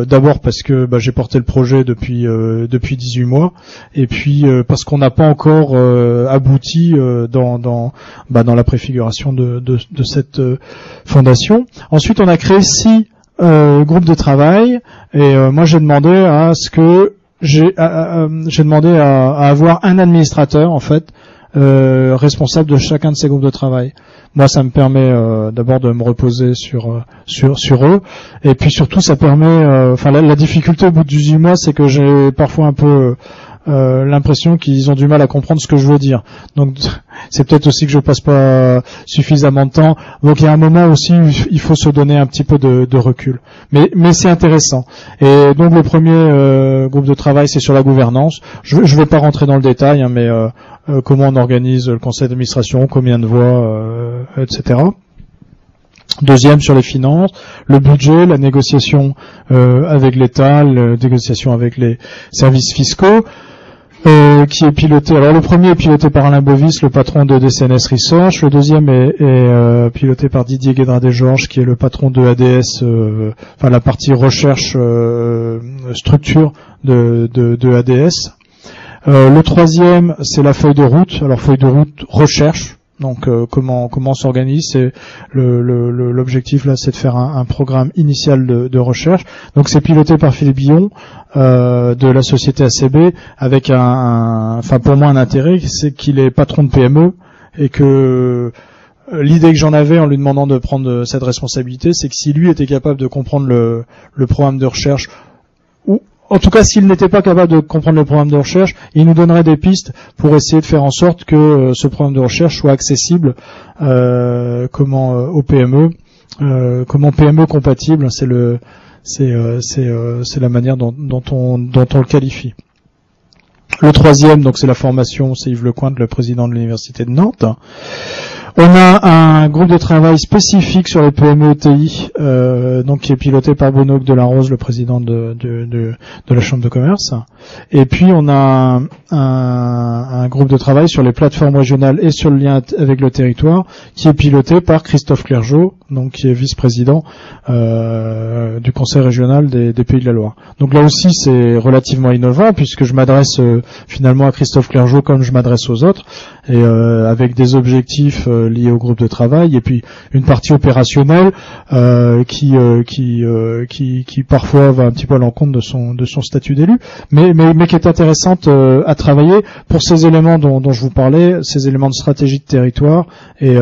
d'abord parce que j'ai porté le projet depuis 18 mois, et puis parce qu'on n'a pas encore abouti dans la préfiguration de cette fondation. Ensuite, on a créé 6 groupe de travail, et moi j'ai demandé à avoir un administrateur en fait responsable de chacun de ces groupes de travail. Moi ça me permet d'abord de me reposer sur eux, et puis surtout ça permet la difficulté au bout de 18 mois, c'est que j'ai parfois un peu l'impression qu'ils ont du mal à comprendre ce que je veux dire. Donc c'est peut-être aussi que je passe pas suffisamment de temps. Donc il y a un moment aussi où il faut se donner un petit peu de recul. Mais c'est intéressant. Et donc le premier groupe de travail, c'est sur la gouvernance. Je vais pas rentrer dans le détail, hein, mais comment on organise le conseil d'administration, combien de voix, etc. Deuxième sur les finances, le budget, la négociation avec l'État, la négociation avec les services fiscaux, qui est piloté. Alors le premier est piloté par Alain Bovis, le patron de DCNS Research. Le deuxième est piloté par Didier Guédradé-Georges, qui est le patron de ADS, enfin la partie recherche structure de ADS. Le troisième, c'est la feuille de route. Alors feuille de route recherche. Donc comment on s'organise, c'est l'objectif là, c'est de faire un programme initial de recherche. Donc c'est piloté par Philippe Billon de la société ACB, avec enfin pour moi un intérêt, c'est qu'il est patron de PME et que l'idée que j'en avais en lui demandant de prendre cette responsabilité, c'est que si lui était capable de comprendre le programme de recherche, ou en tout cas, s'il n'était pas capable de comprendre le programme de recherche, il nous donnerait des pistes pour essayer de faire en sorte que ce programme de recherche soit accessible aux PME, comment PME compatible, c'est la manière dont on le qualifie. Le troisième, donc c'est la formation, c'est Yves Lecointe, le président de l'université de Nantes. On a un groupe de travail spécifique sur les PME ETI, donc qui est piloté par Bruno Delarose, le président de la Chambre de commerce. Et puis on a un groupe de travail sur les plateformes régionales et sur le lien avec le territoire, qui est piloté par Christophe Clergeau, donc qui est vice-président du Conseil régional des Pays de la Loire. Donc là aussi c'est relativement innovant, puisque je m'adresse finalement à Christophe Clergeau comme je m'adresse aux autres, et avec des objectifs liés au groupe de travail, et puis une partie opérationnelle qui parfois va un petit peu à l'encontre de son statut d'élu, mais qui est intéressante à travailler pour ces éléments dont je vous parlais, ces éléments de stratégie de territoire et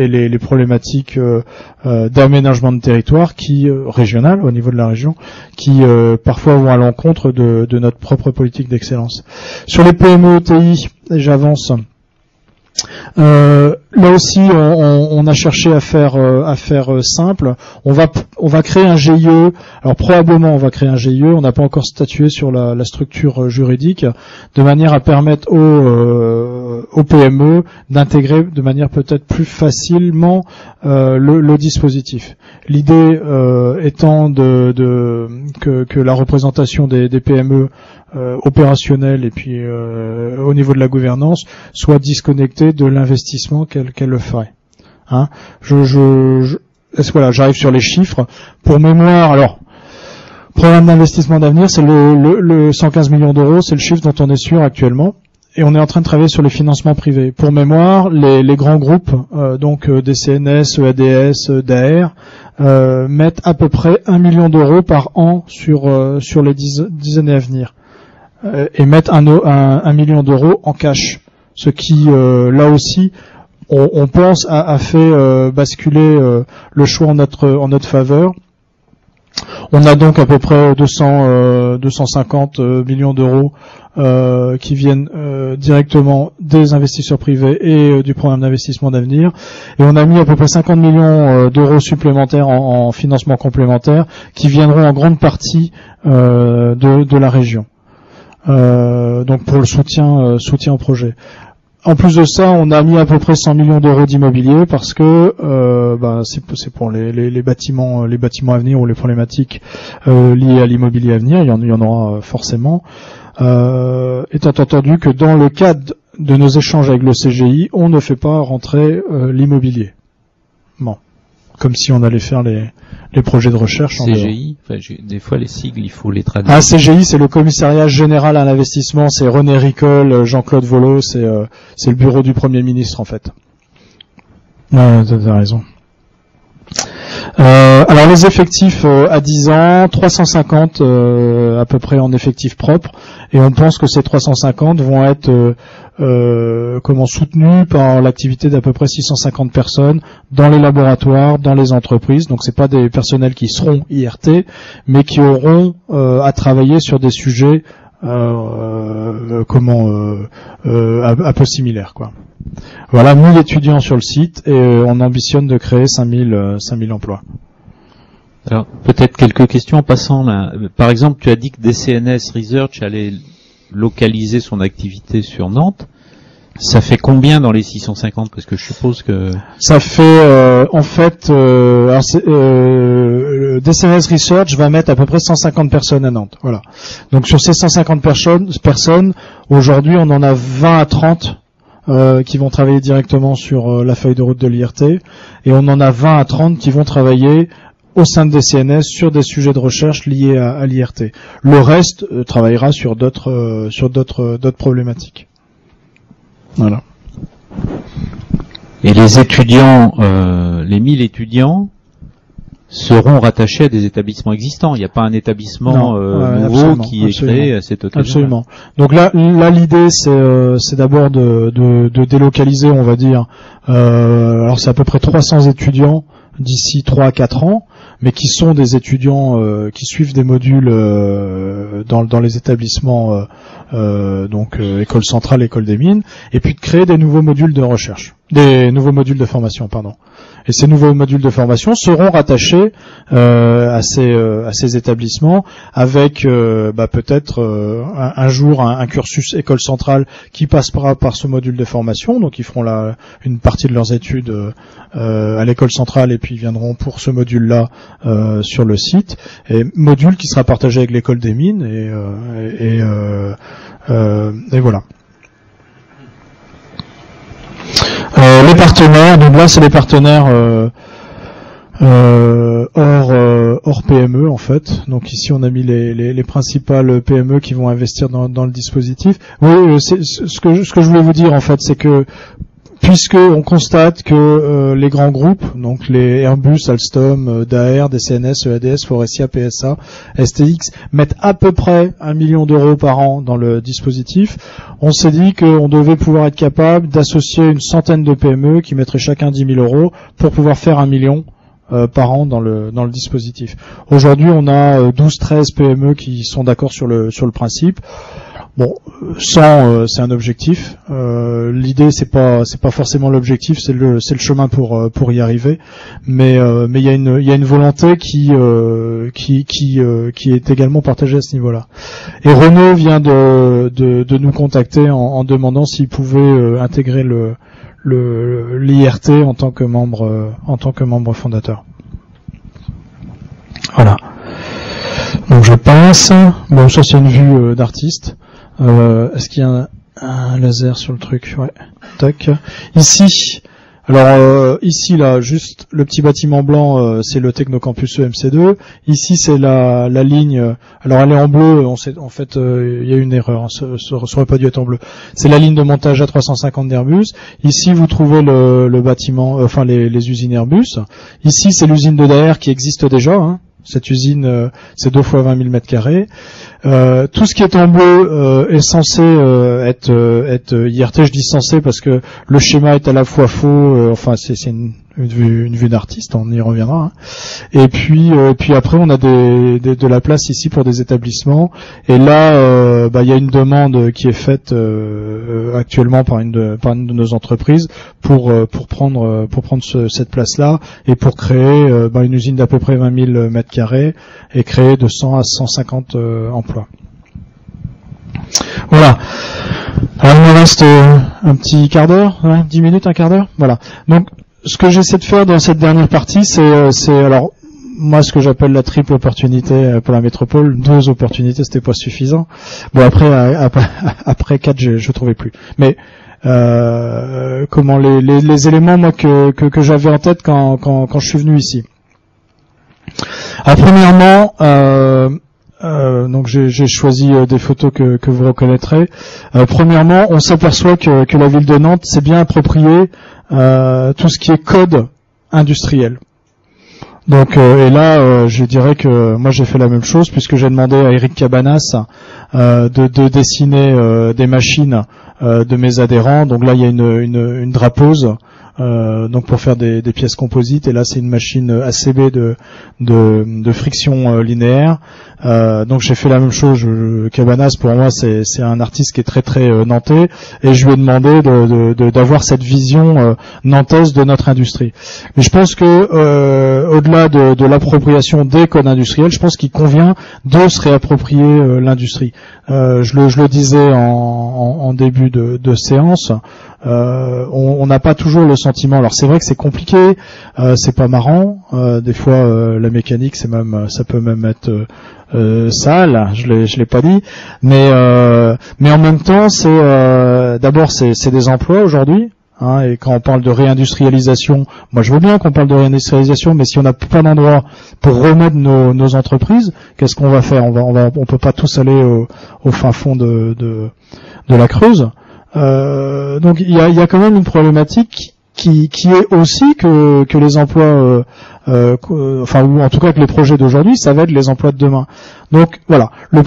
les problématiques d'aménagement de territoire qui régional au niveau de la région, qui parfois vont à l'encontre de notre propre politique d'excellence. Sur les PME ETI, j'avance. Là aussi, on a cherché à faire simple. On va créer un GIE. Alors probablement, on va créer un GIE. On n'a pas encore statué sur la structure juridique, de manière à permettre aux PME d'intégrer de manière peut-être plus facilement le dispositif. L'idée étant que la représentation des PME opérationnelle et puis au niveau de la gouvernance soit disconnectée de l'investissement qu'elle le ferait. Hein, voilà, j'arrive sur les chiffres. Pour mémoire, alors programme d'investissement d'avenir, c'est le 115 millions d'euros, c'est le chiffre dont on est sûr actuellement. Et on est en train de travailler sur les financements privés. Pour mémoire, les grands groupes, donc DCNS, EADS, DAER, mettent à peu près 1 million d'euros par an sur les 10 années à venir. Et mettre un million d'euros en cash, ce qui là aussi on pense a fait basculer le choix en notre faveur. On a donc à peu près 250 millions d'euros qui viennent directement des investisseurs privés et du programme d'investissement d'avenir, et on a mis à peu près 50 millions d'euros supplémentaires en financement complémentaire qui viendront en grande partie de la région. Donc pour le soutien au projet. En plus de ça, on a mis à peu près 100 millions d'euros d'immobilier parce que c'est pour les bâtiments à venir ou les problématiques liées à l'immobilier à venir. Il y en aura forcément. Étant entendu que dans le cadre de nos échanges avec le CGI, on ne fait pas rentrer l'immobilier. Bon, comme si on allait faire les projets de recherche. CGI, des fois les sigles, il faut les traduire. CGI, c'est le commissariat général à l'investissement, c'est René Ricol, Jean-Claude Volo, c'est le bureau du Premier ministre en fait. T'as raison. Alors les effectifs à 10 ans, 350 à peu près en effectifs propres, et on pense que ces 350 vont être soutenus par l'activité d'à peu près 650 personnes dans les laboratoires, dans les entreprises. Donc c'est pas des personnels qui seront IRT, mais qui auront à travailler sur des sujets un peu similaire, quoi. Voilà, 1000 étudiants sur le site et on ambitionne de créer 5000 emplois. Alors, peut-être quelques questions en passant là. Par exemple, tu as dit que DCNS Research allait localiser son activité sur Nantes. Ça fait combien dans les 650? Parce que je suppose que... Ça fait, DCNS Research va mettre à peu près 150 personnes à Nantes. Voilà. Donc sur ces 150 personnes, aujourd'hui, on en a 20 à 30 qui vont travailler directement sur la feuille de route de l'IRT, et on en a 20 à 30 qui vont travailler au sein de DCNS sur des sujets de recherche liés à l'IRT. Le reste travaillera sur d'autres problématiques. Voilà. Et les étudiants, les 1000 étudiants seront rattachés à des établissements existants. Il n'y a pas un établissement nouveau qui est créé à cette occasion. Absolument. Donc là l'idée c'est d'abord de délocaliser, on va dire. Alors c'est à peu près 300 étudiants d'ici 3 à 4 ans, mais qui sont des étudiants qui suivent des modules dans les établissements école centrale, école des mines, et puis de créer des nouveaux modules de recherche, des nouveaux modules de formation, pardon. Et ces nouveaux modules de formation seront rattachés à ces établissements avec peut-être un jour un cursus école centrale qui passera par ce module de formation. Donc ils feront une partie de leurs études à l'école centrale et puis ils viendront pour ce module-là sur le site. Et module qui sera partagé avec l'école des mines et voilà. Les partenaires, donc là c'est les partenaires hors PME en fait. Donc ici on a mis les principales PME qui vont investir dans le dispositif. Oui, ce que je voulais vous dire en fait, c'est que puisque on constate que les grands groupes, donc les Airbus, Alstom, Daher, DCNS, EADS, Forestia, PSA, STX, mettent à peu près 1 million d'euros par an dans le dispositif, on s'est dit qu'on devait pouvoir être capable d'associer une centaine de PME qui mettraient chacun 10 000 euros pour pouvoir faire 1 million par an dans le dispositif. Aujourd'hui, on a 12-13 PME qui sont d'accord sur le principe. Bon, 100 c'est un objectif. L'idée c'est pas forcément l'objectif, c'est le chemin pour y arriver. Mais il y a une volonté qui est également partagée à ce niveau-là. Et Renault vient de nous contacter en demandant s'il pouvait intégrer l'IRT en tant que membre fondateur. Voilà. Donc je passe. Bon, ça c'est une vue d'artiste. Est-ce qu'il y a un laser sur le truc? Ouais. Tac. Ici. Alors ici là, juste le petit bâtiment blanc, c'est le Technocampus EMC2. Ici c'est la ligne. Alors elle est en bleu. En fait, il y a une erreur. Hein, ça aurait pas dû être en bleu. C'est la ligne de montage A350 d'Airbus. Ici vous trouvez le bâtiment, les usines Airbus. Ici c'est l'usine de Daher qui existe déjà. Hein. Cette usine, c'est 2 fois 20 000 mètres carrés. Tout ce qui est en bleu est censé être IRT. Je dis censé parce que le schéma est à la fois faux. C'est une vue d'artiste, on y reviendra. Hein. Et puis après, on a de la place ici pour des établissements. Et là, il y a une demande qui est faite actuellement par une de nos entreprises pour prendre cette place-là et pour créer une usine d'à peu près 20 000 mètres carrés et créer de 100 à 150 emplois. Voilà. Alors il me reste un petit quart d'heure, 10 minutes, un quart d'heure. Voilà. Donc ce que j'essaie de faire dans cette dernière partie, c'est alors moi ce que j'appelle la triple opportunité pour la métropole. 2 opportunités, c'était pas suffisant. Bon après 4, je trouvais plus. Mais comment les éléments moi que j'avais en tête quand je suis venu ici. Alors premièrement, donc j'ai choisi des photos que vous reconnaîtrez. Premièrement, on s'aperçoit que la ville de Nantes s'est bien approprié tout ce qui est code industriel. Donc et là, je dirais que moi j'ai fait la même chose puisque j'ai demandé à Eric Cabanas de dessiner des machines de mes adhérents. Donc là il y a une drapeuse donc pour faire des pièces composites. Et là, c'est une machine ACB de friction linéaire. Donc j'ai fait la même chose. Cabanas, pour moi, c'est un artiste qui est très très nantais, et je lui ai demandé d'avoir cette vision nantaise de notre industrie. Mais je pense que au-delà de l'appropriation des codes industriels, je pense qu'il convient de se réapproprier l'industrie. Je le disais en début de séance. On n'a pas toujours le sentiment. Alors c'est vrai que c'est compliqué, c'est pas marrant. Des fois, la mécanique, ça peut même être sale. Je l'ai pas dit, mais en même temps, d'abord c'est des emplois aujourd'hui. Et quand on parle de réindustrialisation, moi je veux bien qu'on parle de réindustrialisation, mais si on n'a pas d'endroit pour remettre nos entreprises, qu'est-ce qu'on va faire? On peut pas tous aller au fin fond de la Creuse. Donc il y a quand même une problématique qui est aussi que les emplois, ou en tout cas que les projets d'aujourd'hui, ça va être les emplois de demain. Donc voilà, moi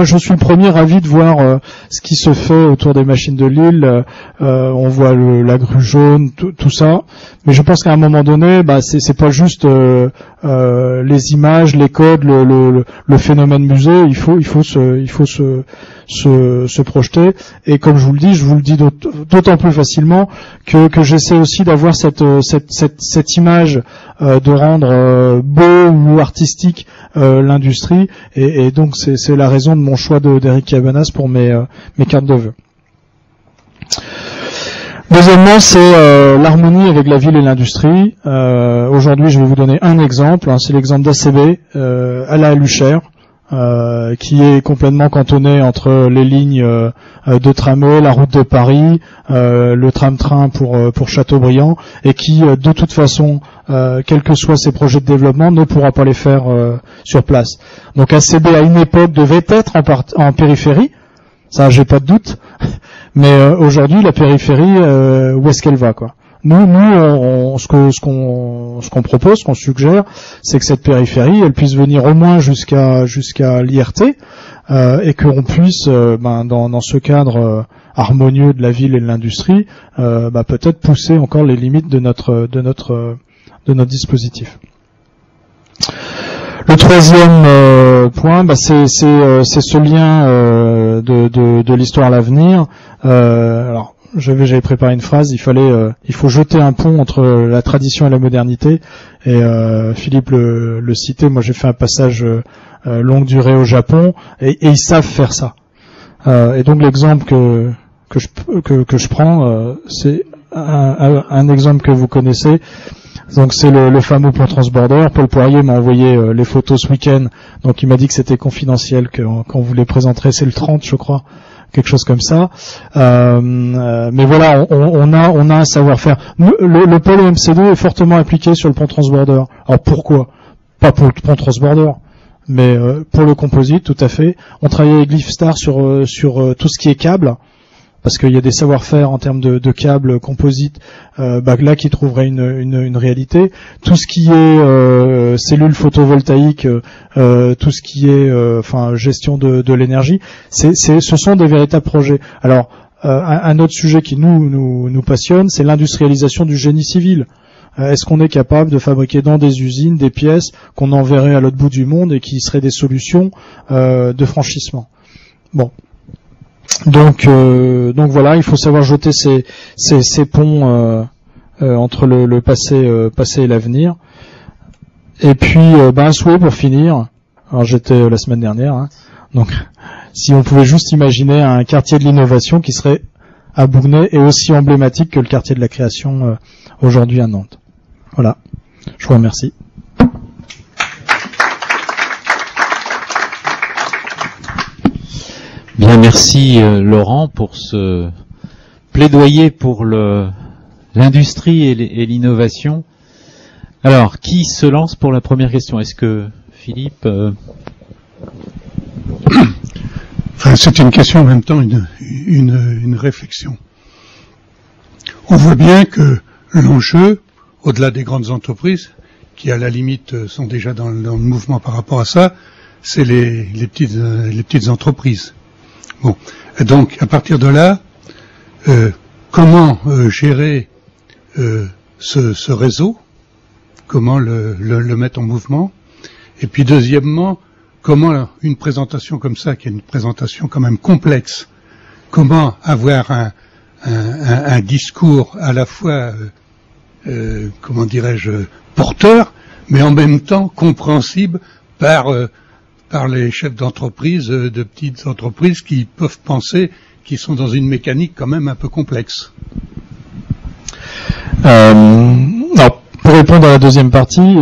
je suis le premier ravi de voir ce qui se fait autour des machines de Lille. On voit la grue jaune, tout ça, mais je pense qu'à un moment donné, c'est pas juste les images, les codes, le phénomène musée. Il faut se projeter. Et comme je vous le dis d'autant plus facilement que j'essaie aussi d'avoir cette image de rendre beau ou artistique l'industrie, et donc c'est la raison de mon choix d'Eric Cabanas pour mes cartes de vœux. Deuxièmement, c'est l'harmonie avec la ville et l'industrie. Aujourd'hui, je vais vous donner un exemple. C'est l'exemple d'ACB à la Luchère, qui est complètement cantonné entre les lignes de tramway, la route de Paris, le tram-train pour Châteaubriand, et qui de toute façon, quels que soient ses projets de développement, ne pourra pas les faire sur place. Donc ACB à une époque devait être en périphérie, ça j'ai pas de doute, mais aujourd'hui la périphérie, où est-ce qu'elle va, quoi? Nous, ce qu'on propose, ce qu'on suggère, c'est que cette périphérie, elle puisse venir au moins jusqu'à l'IRT, et qu'on puisse, dans ce cadre harmonieux de la ville et de l'industrie, peut-être pousser encore les limites de notre dispositif. Le troisième point, c'est ce lien de l'histoire à l'avenir. Alors, j'avais préparé une phrase. Il faut jeter un pont entre la tradition et la modernité. Et Philippe le citait. Moi, j'ai fait un passage longue durée au Japon, et ils savent faire ça. Et donc l'exemple que je prends, c'est un exemple que vous connaissez. Donc c'est le fameux pont transborder. Paul Poirier m'a envoyé les photos ce week-end. Donc il m'a dit que c'était confidentiel, quand vous les présenterez, c'est le 30, je crois. Quelque chose comme ça. Mais voilà, on a un savoir-faire. Le pôle OMC2 est fortement appliqué sur le pont transborder. Alors pourquoi? Pas pour le pont transborder, mais pour le composite, tout à fait. On travaille avec Glyphstar sur tout ce qui est câble, parce qu'il y a des savoir-faire en termes de câbles composites, là qui trouveraient une réalité. Tout ce qui est cellules photovoltaïques, tout ce qui est gestion de l'énergie, ce sont des véritables projets. Alors un autre sujet qui nous passionne, c'est l'industrialisation du génie civil. Est-ce qu'on est capable de fabriquer dans des usines des pièces qu'on enverrait à l'autre bout du monde et qui seraient des solutions de franchissement? Bon. Donc voilà, il faut savoir jeter ces ponts entre le passé et l'avenir. Et puis un souhait pour finir. Alors j'étais la semaine dernière, donc si on pouvait juste imaginer un quartier de l'innovation qui serait à Bougnay et aussi emblématique que le quartier de la création aujourd'hui à Nantes. Voilà, je vous remercie. Bien, merci Laurent pour ce plaidoyer pour l'industrie et l'innovation. Alors, qui se lance pour la première question? Est-ce que Philippe C'est une question en même temps une réflexion. On voit bien que l'enjeu, au-delà des grandes entreprises, qui à la limite sont déjà dans le mouvement par rapport à ça, c'est les petites entreprises. Bon, donc à partir de là, comment gérer ce réseau, comment le mettre en mouvement, et puis deuxièmement, comment une présentation comme ça, qui est une présentation quand même complexe, comment avoir un discours à la fois, comment dirais-je, porteur, mais en même temps compréhensible par les chefs d'entreprise, de petites entreprises qui peuvent penser qu'ils sont dans une mécanique quand même un peu complexe. Alors, pour répondre à la deuxième partie,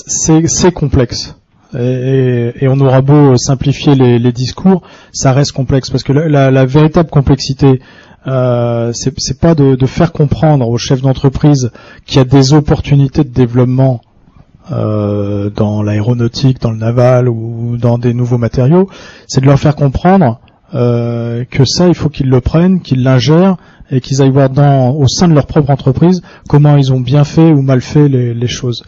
c'est complexe. Et on aura beau simplifier les discours, ça reste complexe parce que la véritable complexité, c'est pas de faire comprendre aux chefs d'entreprise qu'il y a des opportunités de développement dans l'aéronautique, dans le naval ou dans des nouveaux matériaux, c'est de leur faire comprendre que ça, il faut qu'ils le prennent, qu'ils l'ingèrent et qu'ils aillent voir au sein de leur propre entreprise comment ils ont bien fait ou mal fait les choses.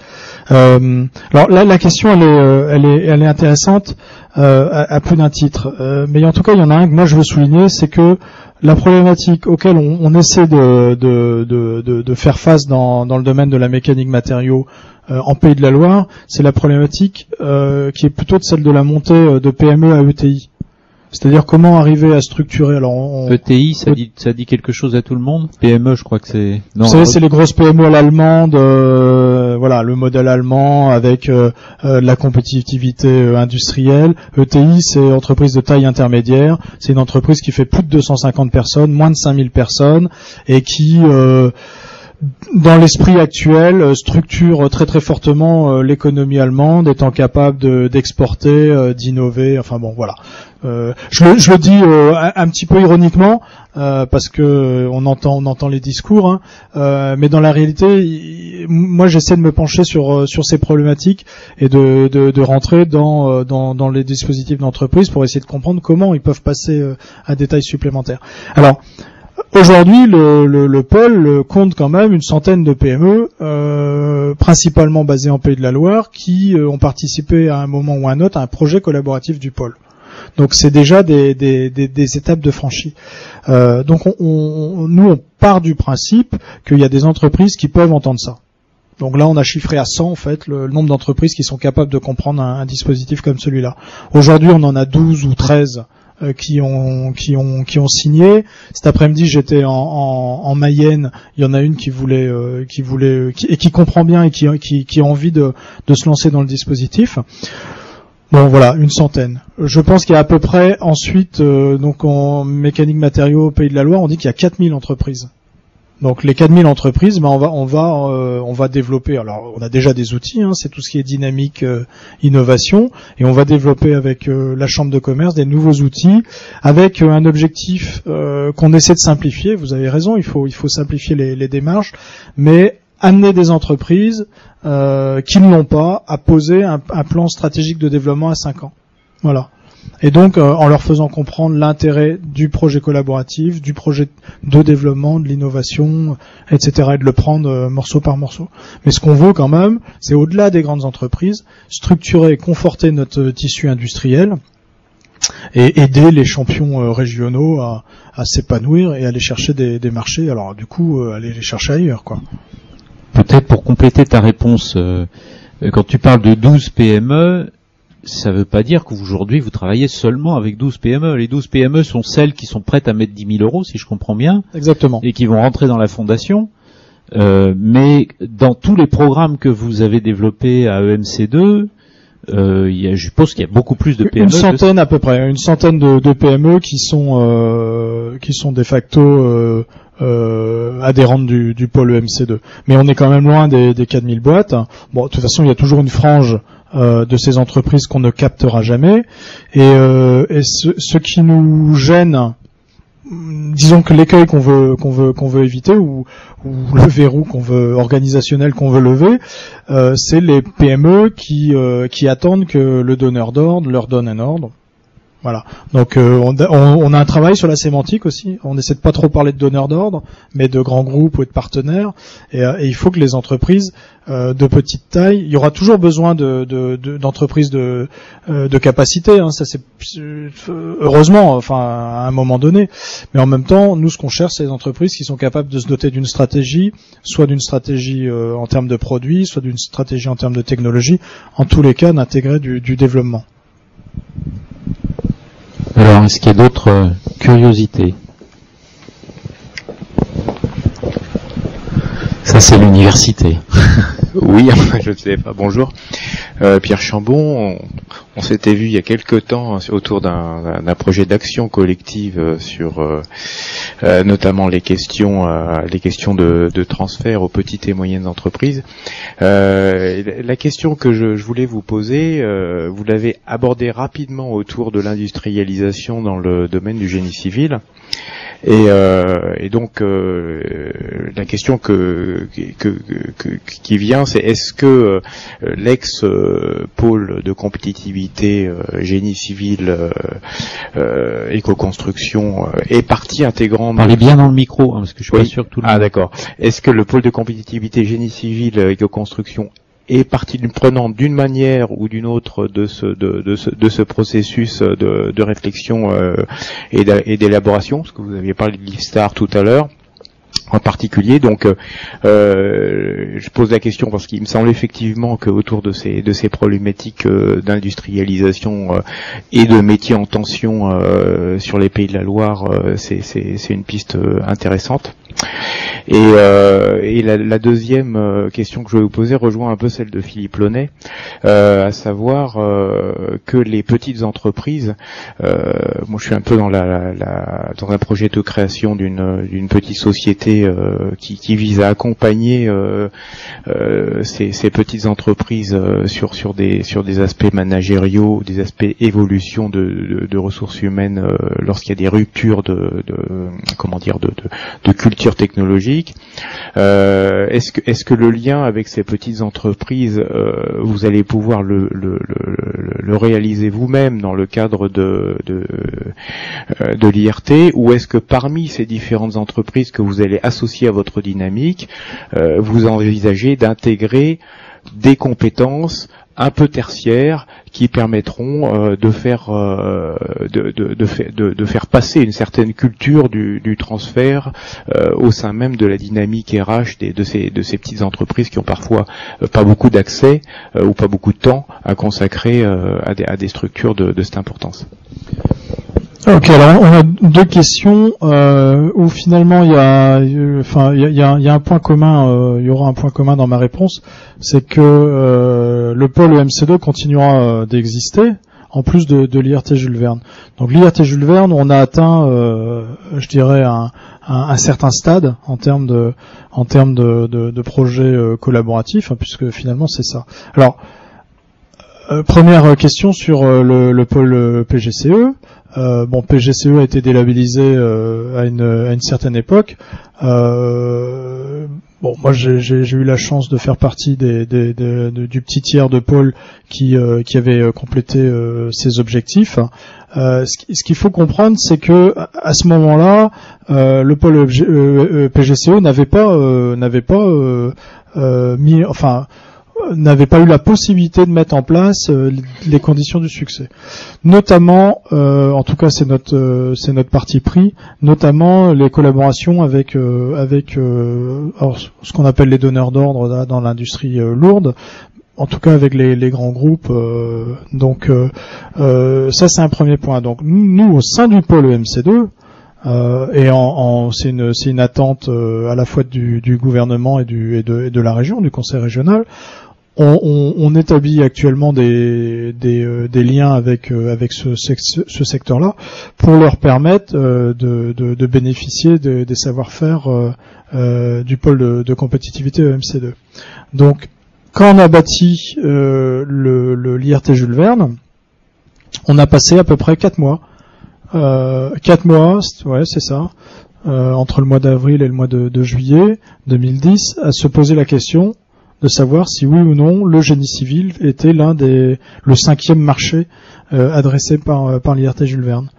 Alors là, la question elle est intéressante à plus d'un titre, mais en tout cas il y en a un que moi je veux souligner, c'est que la problématique auquel on essaie de faire face dans le domaine de la mécanique matériaux en Pays de la Loire, c'est la problématique qui est plutôt de celle de la montée de PME à ETI. C'est-à-dire comment arriver à structurer. Alors ETI, ça dit quelque chose à tout le monde. PME, je crois que c'est. Non, vous savez, c'est les grosses PME à l'allemande. Voilà, le modèle allemand avec la compétitivité industrielle. ETI, c'est entreprise de taille intermédiaire. C'est une entreprise qui fait plus de 250 personnes, moins de 5000 personnes, et qui dans l'esprit actuel, structure très très fortement l'économie allemande, étant capable d'exporter, d'innover. Enfin bon, voilà. Je le dis un petit peu ironiquement parce que on entend les discours, hein, mais dans la réalité, moi j'essaie de me pencher sur ces problématiques et de rentrer dans les dispositifs d'entreprise pour essayer de comprendre comment ils peuvent passer à des tailles supplémentaires. Alors aujourd'hui, le pôle compte quand même une centaine de PME, principalement basées en Pays de la Loire, qui ont participé à un moment ou à un autre à un projet collaboratif du pôle. Donc c'est déjà des étapes de franchie. Donc nous on part du principe qu'il y a des entreprises qui peuvent entendre ça. Donc là on a chiffré à 100 en fait le nombre d'entreprises qui sont capables de comprendre un dispositif comme celui-là. Aujourd'hui on en a 12 ou 13 qui ont signé. Cet après-midi, j'étais en Mayenne. Il y en a une qui voulait et qui comprend bien et qui a envie de se lancer dans le dispositif. Bon, voilà, une centaine. Je pense qu'il y a à peu près ensuite, donc en mécanique matériaux au Pays de la Loire, on dit qu'il y a 4000 entreprises. Donc les 4000 entreprises, ben on va développer. Alors on a déjà des outils, hein, c'est tout ce qui est dynamique, innovation, et on va développer avec la chambre de commerce des nouveaux outils avec un objectif qu'on essaie de simplifier. Vous avez raison, il faut simplifier les démarches, mais amener des entreprises qui ne l'ont pas à poser un plan stratégique de développement à 5 ans. Voilà. Et donc, en leur faisant comprendre l'intérêt du projet collaboratif, du projet de développement, de l'innovation, etc., et de le prendre morceau par morceau. Mais ce qu'on veut quand même, c'est au-delà des grandes entreprises, structurer et conforter notre tissu industriel et aider les champions régionaux à s'épanouir et à aller chercher des marchés. Alors, du coup, aller les chercher ailleurs, quoi. Peut-être pour compléter ta réponse, quand tu parles de 12 PME, ça ne veut pas dire qu'aujourd'hui vous travaillez seulement avec 12 PME. Les 12 PME sont celles qui sont prêtes à mettre 10 000 €, si je comprends bien. Exactement. Et qui vont rentrer dans la fondation. Mais dans tous les programmes que vous avez développés à EMC2, je suppose qu'il y a beaucoup plus de PME. Une centaine à peu près, une centaine de PME qui sont de facto adhérentes du pôle EMC2. Mais on est quand même loin des 4000 boîtes. Bon, de toute façon, il y a toujours une frange de ces entreprises qu'on ne captera jamais. Et ce qui nous gêne, disons que l'écueil qu'on veut éviter ou le verrou organisationnel qu'on veut lever, c'est les PME qui attendent que le donneur d'ordre leur donne un ordre. Voilà. Donc on a un travail sur la sémantique aussi. On essaie de pas trop parler de donneurs d'ordre, mais de grands groupes ou de partenaires. Et il faut que les entreprises de petite taille, il y aura toujours besoin d'entreprises de capacité. Hein, ça c'est heureusement, enfin à un moment donné. Mais en même temps, nous ce qu'on cherche, c'est les entreprises qui sont capables de se doter d'une stratégie, soit d'une stratégie en termes de produits, soit d'une stratégie en termes de technologie. En tous les cas, d'intégrer du développement. Alors, est-ce qu'il y a d'autres curiosités? Ça, c'est l'université. Oui, je ne sais pas. Bonjour. Pierre Chambon, on s'était vu il y a quelque temps autour d'un projet d'action collective sur notamment les questions de transfert aux petites et moyennes entreprises. La question que je voulais vous poser, vous l'avez abordée rapidement autour de l'industrialisation dans le domaine du génie civil. Et donc la question qui vient, c'est est-ce que l'ex-pôle de compétitivité génie civil éco-construction est partie intégrante. Parlez bien dans le micro, hein, parce que je suis pas sûr que tout le monde. Ah d'accord. Est-ce que le pôle de compétitivité génie civil éco-construction est partie prenante d'une manière ou d'une autre de ce processus de réflexion et d'élaboration, parce que vous aviez parlé de l'IFSTAR tout à l'heure en particulier. Donc je pose la question parce qu'il me semble effectivement que autour de ces problématiques d'industrialisation et de métiers en tension sur les Pays de la Loire, c'est une piste intéressante. Et la deuxième question que je vais vous poser rejoint un peu celle de Philippe Launay, à savoir que les petites entreprises, moi je suis un peu dans dans un projet de création d'une petite société qui vise à accompagner ces petites entreprises sur des aspects managériaux, des aspects évolution de ressources humaines lorsqu'il y a des ruptures de culture technologique. Est-ce que le lien avec ces petites entreprises, vous allez pouvoir le réaliser vous-même dans le cadre de l'IRT, ou est-ce que parmi ces différentes entreprises que vous allez associer à votre dynamique, vous envisagez d'intégrer des compétences un peu tertiaires qui permettront de faire passer une certaine culture du transfert au sein même de la dynamique RH de ces petites entreprises qui ont parfois pas beaucoup d'accès ou pas beaucoup de temps à consacrer à des structures de cette importance. Ok, alors on a deux questions où finalement il y a un point commun, il y aura un point commun dans ma réponse, c'est que le pôle EMC2 continuera d'exister en plus de l'IRT Jules Verne. Donc l'IRT Jules Verne, on a atteint, je dirais un certain stade en termes de projets collaboratifs, hein, puisque finalement c'est ça. Alors première question sur le pôle PGCE. PGCE a été délabellisé à une certaine époque. Moi j'ai eu la chance de faire partie du petit tiers de pôle qui avait complété ses objectifs. Ce qu'il faut comprendre, c'est que à ce moment-là, le pôle PGCE n'avait pas eu la possibilité de mettre en place les conditions du succès. Notamment, en tout cas c'est notre parti pris, notamment les collaborations avec ce qu'on appelle les donneurs d'ordre dans l'industrie lourde, en tout cas avec les grands groupes. Ça c'est un premier point. Donc nous au sein du pôle EMC2, c'est une attente à la fois du gouvernement et de la région, du conseil régional. On établit actuellement des liens avec ce secteur-là pour leur permettre de bénéficier des savoir-faire du pôle de compétitivité EMC2. Donc, quand on a bâti l'IRT Jules Verne, on a passé à peu près 4 mois. 4 mois, ouais, c'est ça. Entre le mois d'avril et le mois de juillet 2010, à se poser la question de savoir si oui ou non le génie civil était le 5e marché adressé par l'IRT Jules Verne.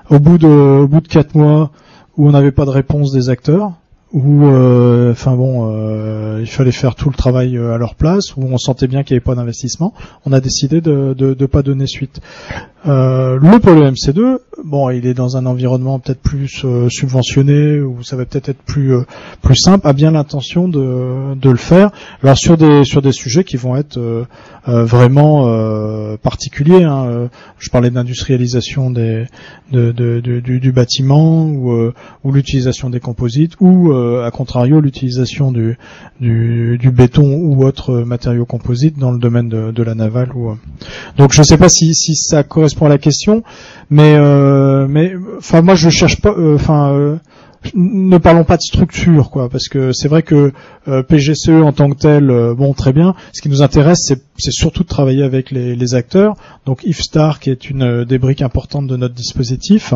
Au bout de 4 mois où on n'avait pas de réponse des acteurs, où il fallait faire tout le travail à leur place, où on sentait bien qu'il n'y avait pas d'investissement, on a décidé de pas donner suite. Le pôle MC2, bon, il est dans un environnement peut-être plus subventionné, où ça va peut-être être plus simple, a bien l'intention de le faire. Alors sur des sujets qui vont être vraiment particuliers, hein. Je parlais d'industrialisation du bâtiment, ou l'utilisation des composites, ou à contrario l'utilisation du béton ou autres matériaux composites dans le domaine de la navale. Donc je ne sais pas si ça correspond à la question, mais enfin moi je cherche pas, ne parlons pas de structure, quoi, parce que c'est vrai que PGCE en tant que tel, bon, très bien. Ce qui nous intéresse, c'est surtout de travailler avec les acteurs. Donc IFSTAR, qui est une des briques importantes de notre dispositif,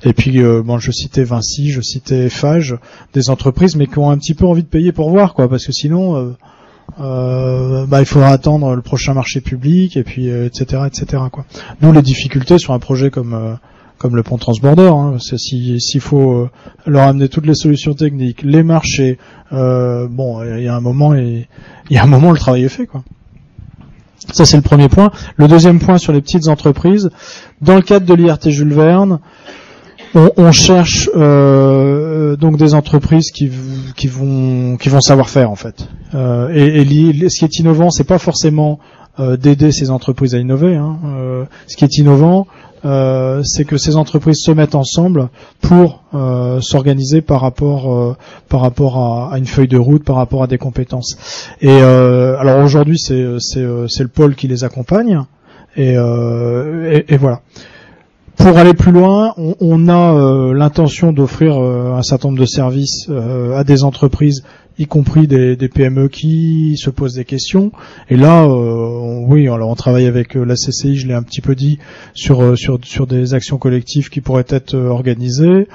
et puis bon, je citais Vinci, je citais Fage, des entreprises, mais qui ont un petit peu envie de payer pour voir, quoi, parce que sinon, il faudra attendre le prochain marché public, et puis etc., quoi. D'où les difficultés sur un projet comme le pont transborder, hein. S'il faut leur amener toutes les solutions techniques, les marchés, bon, il y a un moment le travail est fait, quoi. Ça, c'est le premier point. Le deuxième point sur les petites entreprises, dans le cadre de l'IRT Jules Verne, on cherche donc des entreprises qui vont savoir faire, en fait. Et ce qui est innovant, c'est pas forcément d'aider ces entreprises à innover, hein. Ce qui est innovant, c'est que ces entreprises se mettent ensemble pour s'organiser par rapport à une feuille de route, par rapport à des compétences. Et alors aujourd'hui, c'est le pôle qui les accompagne, et voilà. Pour aller plus loin, on a l'intention d'offrir un certain nombre de services à des entreprises, y compris des PME qui se posent des questions. Et là, on travaille avec la CCI, je l'ai un petit peu dit, sur des actions collectives qui pourraient être organisées.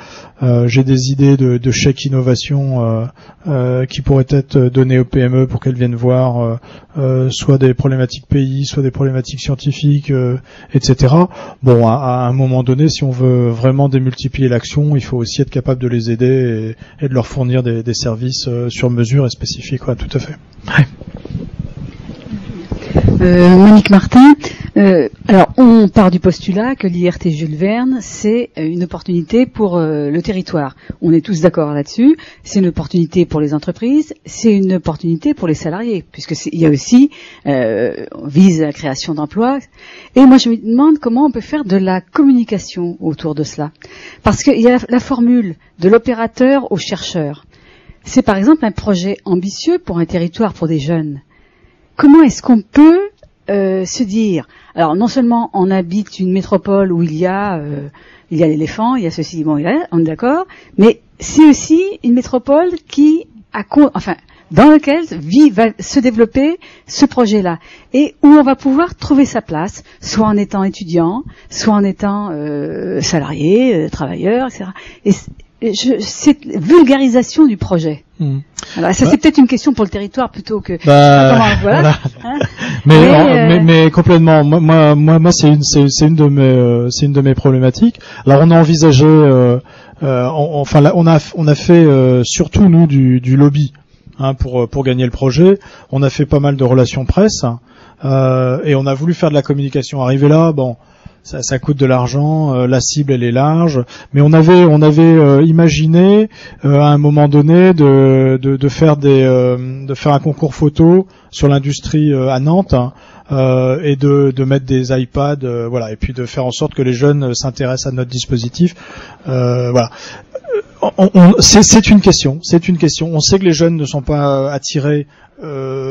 J'ai des idées de chèques innovation qui pourraient être données aux PME pour qu'elles viennent voir soit des problématiques pays, soit des problématiques scientifiques, etc. Bon, à un moment donné, si on veut vraiment démultiplier l'action, il faut aussi être capable de les aider et de leur fournir des services sur mesure et spécifiques. Ouais, tout à fait. Ouais. Monique Martin, alors on part du postulat que l'IRT Jules Verne, c'est une opportunité pour le territoire. On est tous d'accord là-dessus. C'est une opportunité pour les entreprises, c'est une opportunité pour les salariés, puisque il y a aussi on vise la création d'emplois. Et moi je me demande comment on peut faire de la communication autour de cela, parce qu'il y a la formule de l'opérateur au chercheur. C'est par exemple un projet ambitieux pour un territoire, pour des jeunes. Comment est-ce qu'on peut se dire, alors non seulement on habite une métropole où il y a l'éléphant, il y a ceci, bon, on est d'accord, mais c'est aussi une métropole dans laquelle va se développer ce projet-là, et où on va pouvoir trouver sa place, soit en étant étudiant, soit en étant salarié, travailleur, etc. Et cette vulgarisation du projet. Alors, ça c'est peut-être une question pour le territoire plutôt que. Voilà. Hein, mais complètement. Moi, c'est une de mes problématiques. Alors, on a envisagé, on a fait surtout nous du lobby, hein, pour gagner le projet. On a fait pas mal de relations presse, et on a voulu faire de la communication. Arrivé là, bon. Ça coûte de l'argent, la cible elle est large, mais on avait imaginé à un moment donné de faire un concours photo sur l'industrie à Nantes, et de mettre des iPads, voilà, et puis de faire en sorte que les jeunes s'intéressent à notre dispositif, voilà. C'est une question. On sait que les jeunes ne sont pas attirés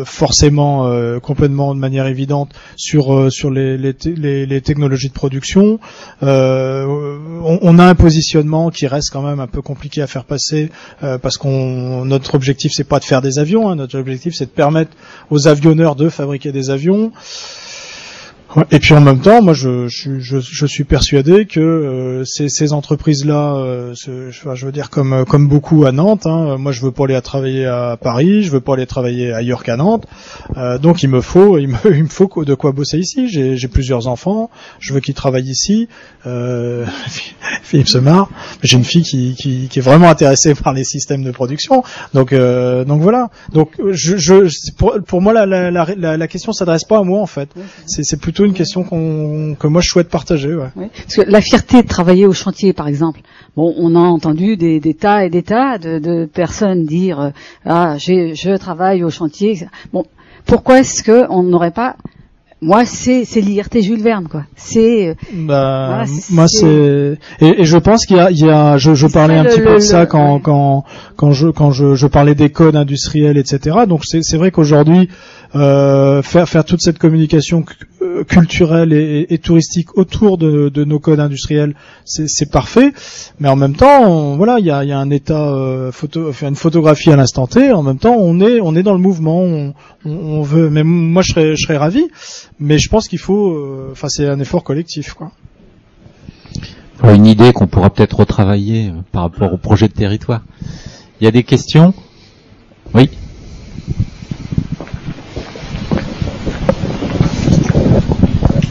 forcément complètement de manière évidente sur les technologies de production. On a un positionnement qui reste quand même un peu compliqué à faire passer, parce notre objectif c'est pas de faire des avions, hein, notre objectif c'est de permettre aux avionneurs de fabriquer des avions. Ouais, et puis en même temps, moi je suis persuadé que ces entreprises-là, je veux dire comme beaucoup à Nantes, hein, moi je veux pas aller travailler à Paris, je veux pas aller travailler ailleurs qu'à Nantes, donc il me faut de quoi bosser ici. J'ai plusieurs enfants, je veux qu'ils travaillent ici. Philippe se marre, j'ai une fille qui est vraiment intéressée par les systèmes de production, donc voilà. Donc pour moi la question s'adresse pas à moi en fait, c'est plutôt une question que moi je souhaite partager. Ouais. Oui, parce que la fierté de travailler au chantier, par exemple. Bon, on a entendu des tas et des tas de personnes dire je travaille au chantier. Bon, pourquoi est-ce que on n'aurait pas moi, c'est l'IRT Jules Verne, quoi. C'est, voilà, et je pense qu'il y a, je parlais un petit peu de ça quand je parlais des codes industriels, etc. Donc c'est vrai qu'aujourd'hui, faire toute cette communication culturelle et touristique autour de nos codes industriels, c'est parfait. Mais en même temps, voilà, il y a un état une photographie à l'instant T. En même temps, on est dans le mouvement. On veut. Mais moi, je serais ravi. Mais je pense qu'il faut, c'est un effort collectif, quoi. Une idée qu'on pourra peut-être retravailler par rapport au projet de territoire. Il y a des questions? Oui.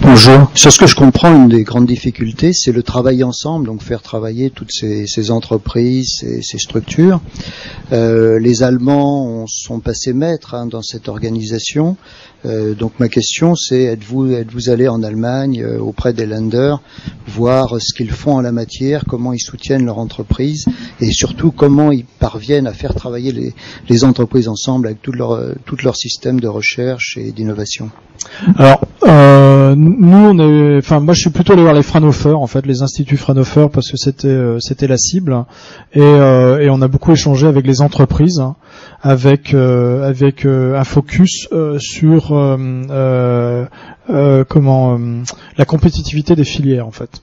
Bonjour. Sur ce que je comprends, une des grandes difficultés, c'est le travail ensemble, donc faire travailler toutes ces entreprises, ces structures. Les Allemands sont passés maîtres dans cette organisation. Donc ma question, c'est êtes-vous allé en Allemagne auprès des Länder voir ce qu'ils font en la matière, comment ils soutiennent leur entreprise et surtout comment ils parviennent à faire travailler les entreprises ensemble avec tout leur système de recherche et d'innovation? Alors nous moi je suis plutôt allé voir les Fraunhofer, en fait, les instituts Fraunhofer, parce que c'était la cible, et on a beaucoup échangé avec les entreprises, hein, avec un focus sur la compétitivité des filières, en fait.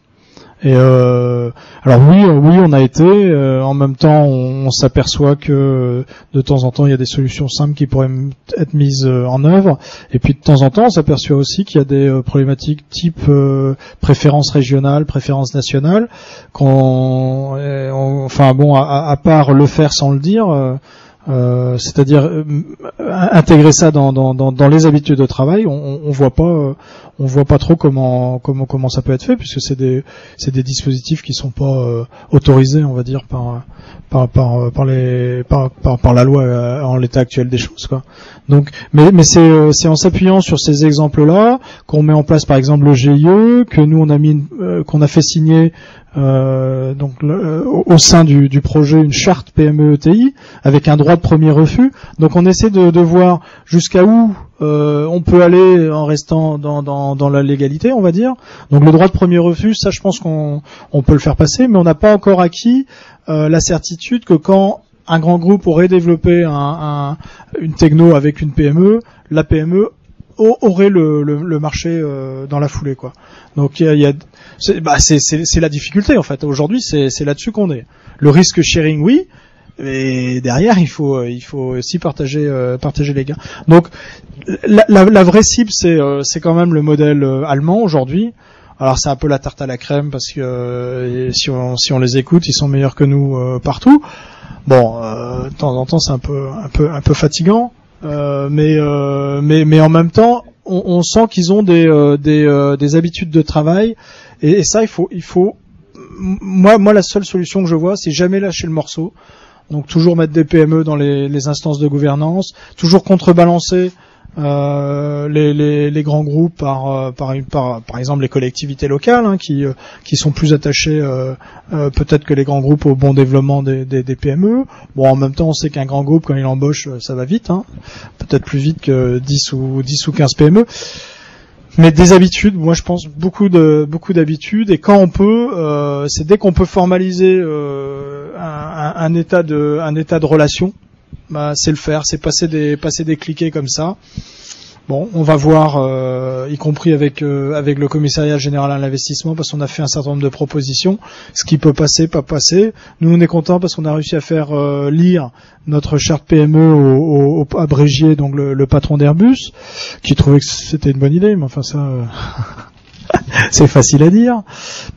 Et alors oui, on a été. En même temps, on s'aperçoit que de temps en temps, il y a des solutions simples qui pourraient être mises en œuvre. Et puis de temps en temps, on s'aperçoit aussi qu'il y a des problématiques type préférence régionale, préférence nationale. À part le faire sans le dire. C'est-à-dire intégrer ça dans les habitudes de travail, on voit pas trop comment ça peut être fait, puisque c'est des dispositifs qui sont pas autorisés, on va dire, par la loi en l'état actuel des choses, quoi. Donc mais c'est en s'appuyant sur ces exemples-là qu'on met en place, par exemple, le GIE, que nous qu'on a fait signer au sein du projet une charte PME-ETI avec un droit de premier refus. Donc on essaie de voir jusqu'à où on peut aller en restant dans la légalité, on va dire. Donc le droit de premier refus, ça je pense qu'on peut le faire passer, mais on n'a pas encore acquis la certitude que quand un grand groupe aurait développé une techno avec une PME, la PME aurait le marché dans la foulée, quoi. Donc c'est la difficulté, en fait. Aujourd'hui, c'est là-dessus qu'on est. Le risque sharing, oui, et derrière il faut aussi partager les gains. Donc la vraie cible, c'est quand même le modèle allemand aujourd'hui. Alors c'est un peu la tarte à la crème, parce que si on les écoute, ils sont meilleurs que nous partout. Bon, de temps en temps c'est un peu fatigant. Mais en même temps, on sent qu'ils ont des habitudes de travail, et ça il faut. Moi la seule solution que je vois, c'est jamais lâcher le morceau. Donc toujours mettre des PME dans les instances de gouvernance, toujours contrebalancer les grands groupes par exemple les collectivités locales, hein, qui sont plus attachées peut-être que les grands groupes au bon développement des PME. Bon, en même temps, on sait qu'un grand groupe, quand il embauche, ça va vite, hein, peut-être plus vite que 10 ou 15 PME. Mais des habitudes, moi je pense beaucoup d'habitudes, et quand on peut, c'est dès qu'on peut formaliser un état de relation, c'est le faire, c'est passer des cliquets comme ça. Bon, on va voir, y compris avec le commissariat général à l'investissement, parce qu'on a fait un certain nombre de propositions, ce qui peut passer, pas passer. Nous, on est contents parce qu'on a réussi à faire lire notre charte PME à Brégier, donc le patron d'Airbus, qui trouvait que c'était une bonne idée, mais enfin ça, c'est facile à dire.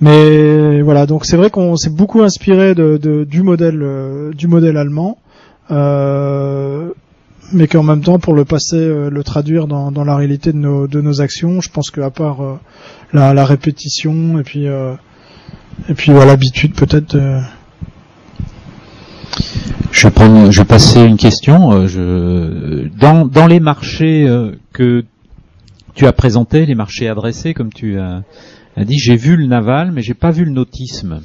Mais voilà, donc c'est vrai qu'on s'est beaucoup inspiré du modèle allemand. Mais qu'en même temps, pour le passer, le traduire dans la réalité de nos actions, je pense qu'à part la répétition et puis l'habitude peut-être. Je vais passer une question. Dans les marchés que tu as présentés, les marchés adressés, comme tu as dit, j'ai vu le naval, mais j'ai pas vu le nautisme.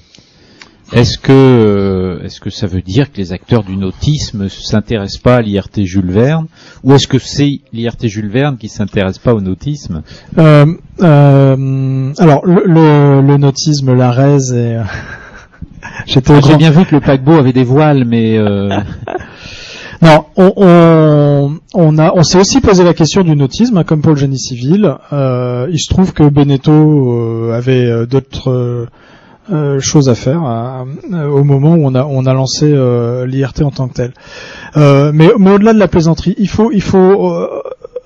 Est-ce que ça veut dire que les acteurs du nautisme s'intéressent pas à l'IRT Jules Verne, ou est-ce que c'est l'IRT Jules Verne qui s'intéresse pas au nautisme? Alors le nautisme, la RES et j'ai bien vu que le paquebot avait des voiles, mais non, on s'est aussi posé la question du nautisme, comme pour le génie civil. Il se trouve que Beneteau avait d'autres choses à faire au moment où on a lancé l'IRT en tant que tel. Mais au-delà de la plaisanterie, il faut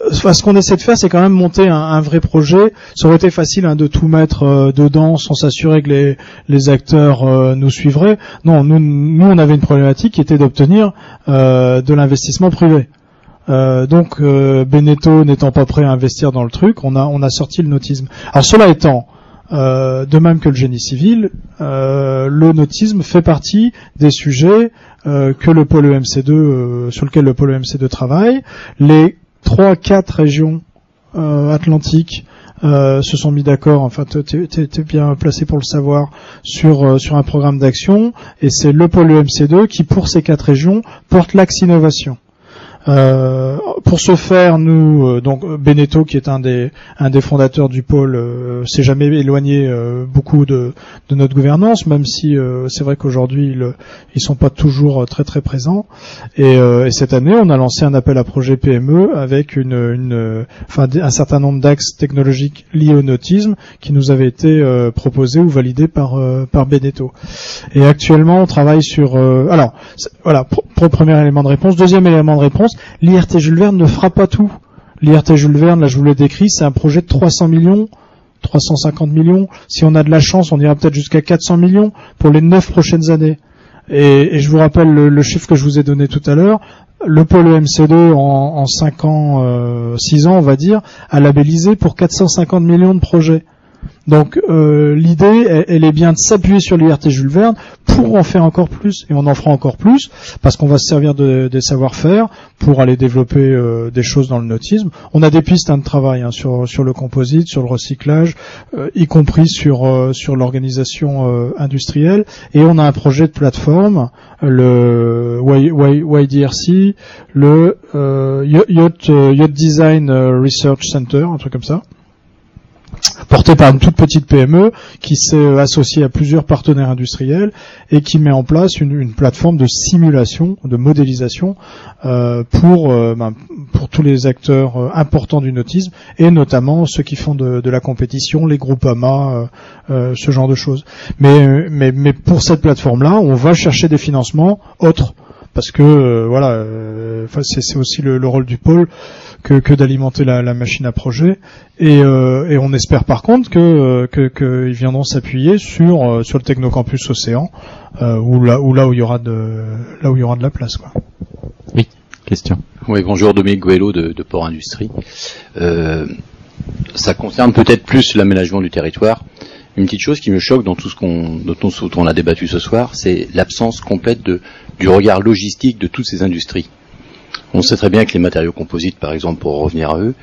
ce qu'on essaie de faire, c'est quand même monter un vrai projet. Ça aurait été facile de tout mettre dedans sans s'assurer que les acteurs nous suivraient. Non, nous on avait une problématique qui était d'obtenir de l'investissement privé. Donc Beneteau n'étant pas prêt à investir dans le truc, on a sorti le nautisme. Alors cela étant, de même que le génie civil, le nautisme fait partie des sujets que le pôle EMC2 sur lequel le pôle EMC2 travaille. Les 3-4 régions atlantiques se sont mis d'accord, enfin t'es bien placé pour le savoir, sur un programme d'action, et c'est le pôle EMC2 qui, pour ces 4 régions, porte l'axe innovation. Pour ce faire, nous, donc Beneteau, qui est un des fondateurs du pôle, s'est jamais éloigné beaucoup de notre gouvernance, même si c'est vrai qu'aujourd'hui ils sont pas toujours très très présents. Et cette année, on a lancé un appel à projet PME avec un certain nombre d'axes technologiques liés au nautisme qui nous avaient été proposés ou validés par Beneteau. Et actuellement, on travaille sur alors voilà pour le premier élément de réponse. Deuxième élément de réponse, l'IRT Jules Verne ne fera pas tout. L'IRT Jules Verne, là je vous l'ai décrit, c'est un projet de 300 millions, 350 millions. Si on a de la chance, on ira peut-être jusqu'à 400 millions pour les 9 prochaines années. Et je vous rappelle le chiffre que je vous ai donné tout à l'heure. Le pôle EMC2 en 5 ans, 6 ans on va dire, a labellisé pour 450 millions de projets. Donc l'idée, elle est bien de s'appuyer sur l'IRT Jules Verne pour en faire encore plus, et on en fera encore plus, parce qu'on va se servir des savoir-faire pour aller développer des choses dans le nautisme. On a des pistes de travail sur le composite, sur le recyclage, y compris sur l'organisation industrielle, et on a un projet de plateforme, le YDRC, le Yacht Design Research Center, un truc comme ça, porté par une toute petite PME qui s'est associée à plusieurs partenaires industriels et qui met en place une plateforme de simulation, de modélisation pour tous les acteurs importants du nautisme, et notamment ceux qui font de la compétition, les Groupama, ce genre de choses. Mais pour cette plateforme-là, on va chercher des financements autres, parce que c'est aussi le rôle du pôle que d'alimenter la machine à projet, et on espère par contre qu'ils viendront s'appuyer sur le Technocampus Océan, où il y aura de la place, quoi. Oui, question. Oui, bonjour, Dominique Goello de Port Industrie. Ça concerne peut-être plus l'aménagement du territoire. Une petite chose qui me choque dans tout dont on a débattu ce soir, c'est l'absence complète du regard logistique de toutes ces industries. On sait très bien que les matériaux composites, par exemple, pour revenir à eux,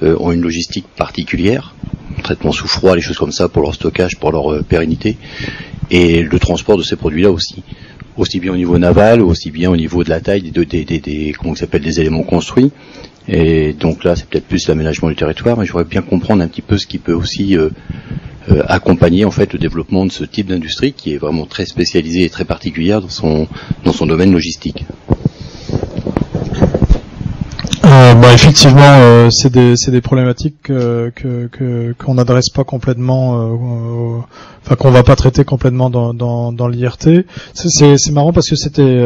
ont une logistique particulière, traitement sous froid, les choses comme ça, pour leur stockage, pour leur pérennité, et le transport de ces produits-là aussi bien au niveau naval, aussi bien au niveau de la taille des éléments construits. Et donc là, c'est peut-être plus l'aménagement du territoire, mais je voudrais bien comprendre un petit peu ce qui peut aussi accompagner en fait le développement de ce type d'industrie qui est vraiment très spécialisée et très particulière dans son domaine logistique. effectivement, c'est des problématiques qu'on n'adresse pas complètement, enfin qu'on va pas traiter complètement dans l'IRT. C'est marrant parce que c'était,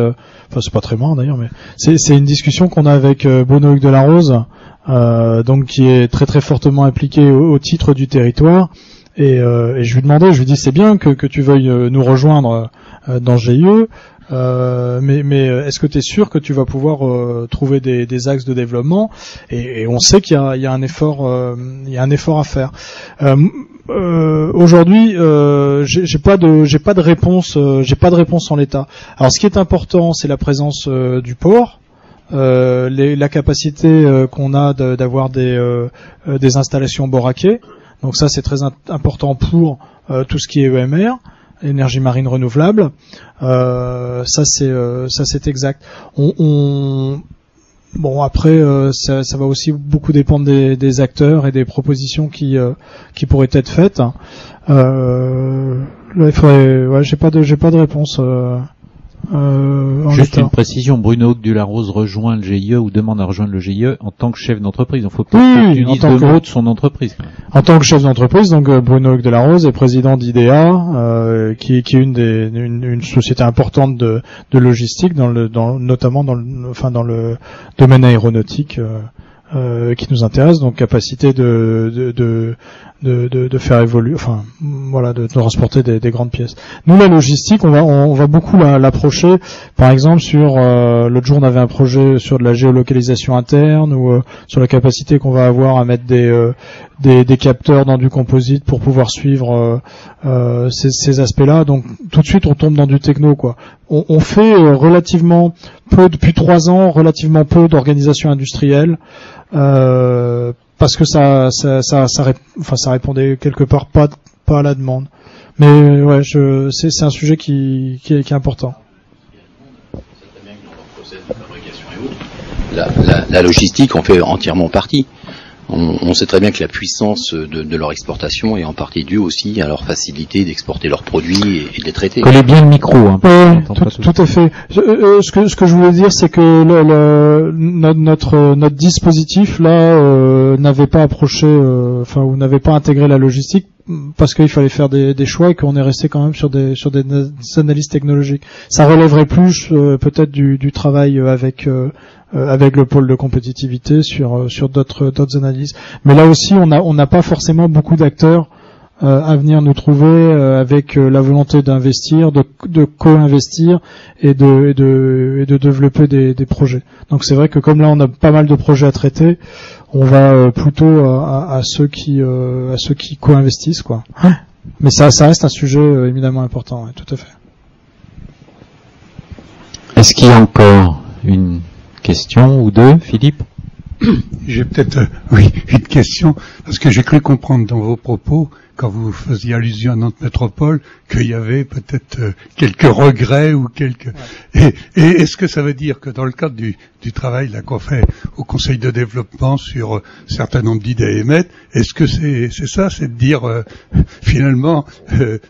enfin c'est pas très marrant d'ailleurs, mais c'est une discussion qu'on a avec Bruno Hugues de la Rose, donc qui est très très fortement impliqué au titre du territoire. Et je lui demandais, je lui dis c'est bien que tu veuilles nous rejoindre dans GIE. Mais est-ce que tu es sûr que tu vas pouvoir trouver des axes de développement, et on sait qu'il y a un effort à faire. Aujourd'hui, j'ai pas de réponse en l'état. Alors ce qui est important, c'est la présence du port. La capacité qu'on a d'avoir des installations boraquées. Donc ça c'est très important pour tout ce qui est EMR. Énergie marine renouvelable, ça c'est exact. Bon après ça va aussi beaucoup dépendre des acteurs et des propositions qui pourraient être faites. Là il faudrait, j'ai pas de réponse. Juste une précision, Bruno Hugues de la Rose rejoint le GIE ou demande à rejoindre le GIE en tant que chef d'entreprise. Il faut peut-être que tu dises 2 mots de son entreprise. En tant que chef d'entreprise, donc Bruno Hugues de la Rose est président d'IDEA, qui est une société importante de logistique notamment dans le domaine aéronautique qui nous intéresse, donc capacité de faire évoluer, enfin voilà, de transporter des grandes pièces. Nous la logistique, on va beaucoup l'approcher. Par exemple sur l'autre jour on avait un projet sur de la géolocalisation interne ou sur la capacité qu'on va avoir à mettre des capteurs dans du composite pour pouvoir suivre ces aspects-là. Donc tout de suite on tombe dans du techno quoi. On fait relativement peu depuis 3 ans, relativement peu d'organisations industrielles. Parce que ça répondait quelque part pas à la demande. Mais ouais, c'est un sujet qui est important. La logistique en fait entièrement partie. On sait très bien que la puissance de leur exportation est en partie due aussi à leur facilité d'exporter leurs produits et de les traiter. Collez bien le micro. Hein, tout à fait. Ce que je voulais dire, c'est que notre dispositif là n'avait pas approché, ou n'avait pas intégré la logistique parce qu'il fallait faire des choix et qu'on est resté quand même sur des analyses technologiques. Ça relèverait plus peut-être du travail avec le pôle de compétitivité sur d'autres analyses. Mais là aussi, on n'a pas forcément beaucoup d'acteurs à venir nous trouver avec la volonté d'investir, de co-investir et de développer des projets. Donc c'est vrai que comme là on a pas mal de projets à traiter, on va plutôt à ceux qui co-investissent quoi. Mais ça reste un sujet éminemment important, ouais, tout à fait. Est-ce qu'il y a encore une question ou 2, Philippe? J'ai peut-être, une question, parce que j'ai cru comprendre dans vos propos, quand vous faisiez allusion à Nantes Métropole, qu'il y avait peut-être quelques regrets ou quelques... Et est-ce que ça veut dire que dans le cadre du travail là qu'on fait au Conseil de développement sur un certain nombre d'idées à émettre, est-ce que c'est ça, c'est de dire finalement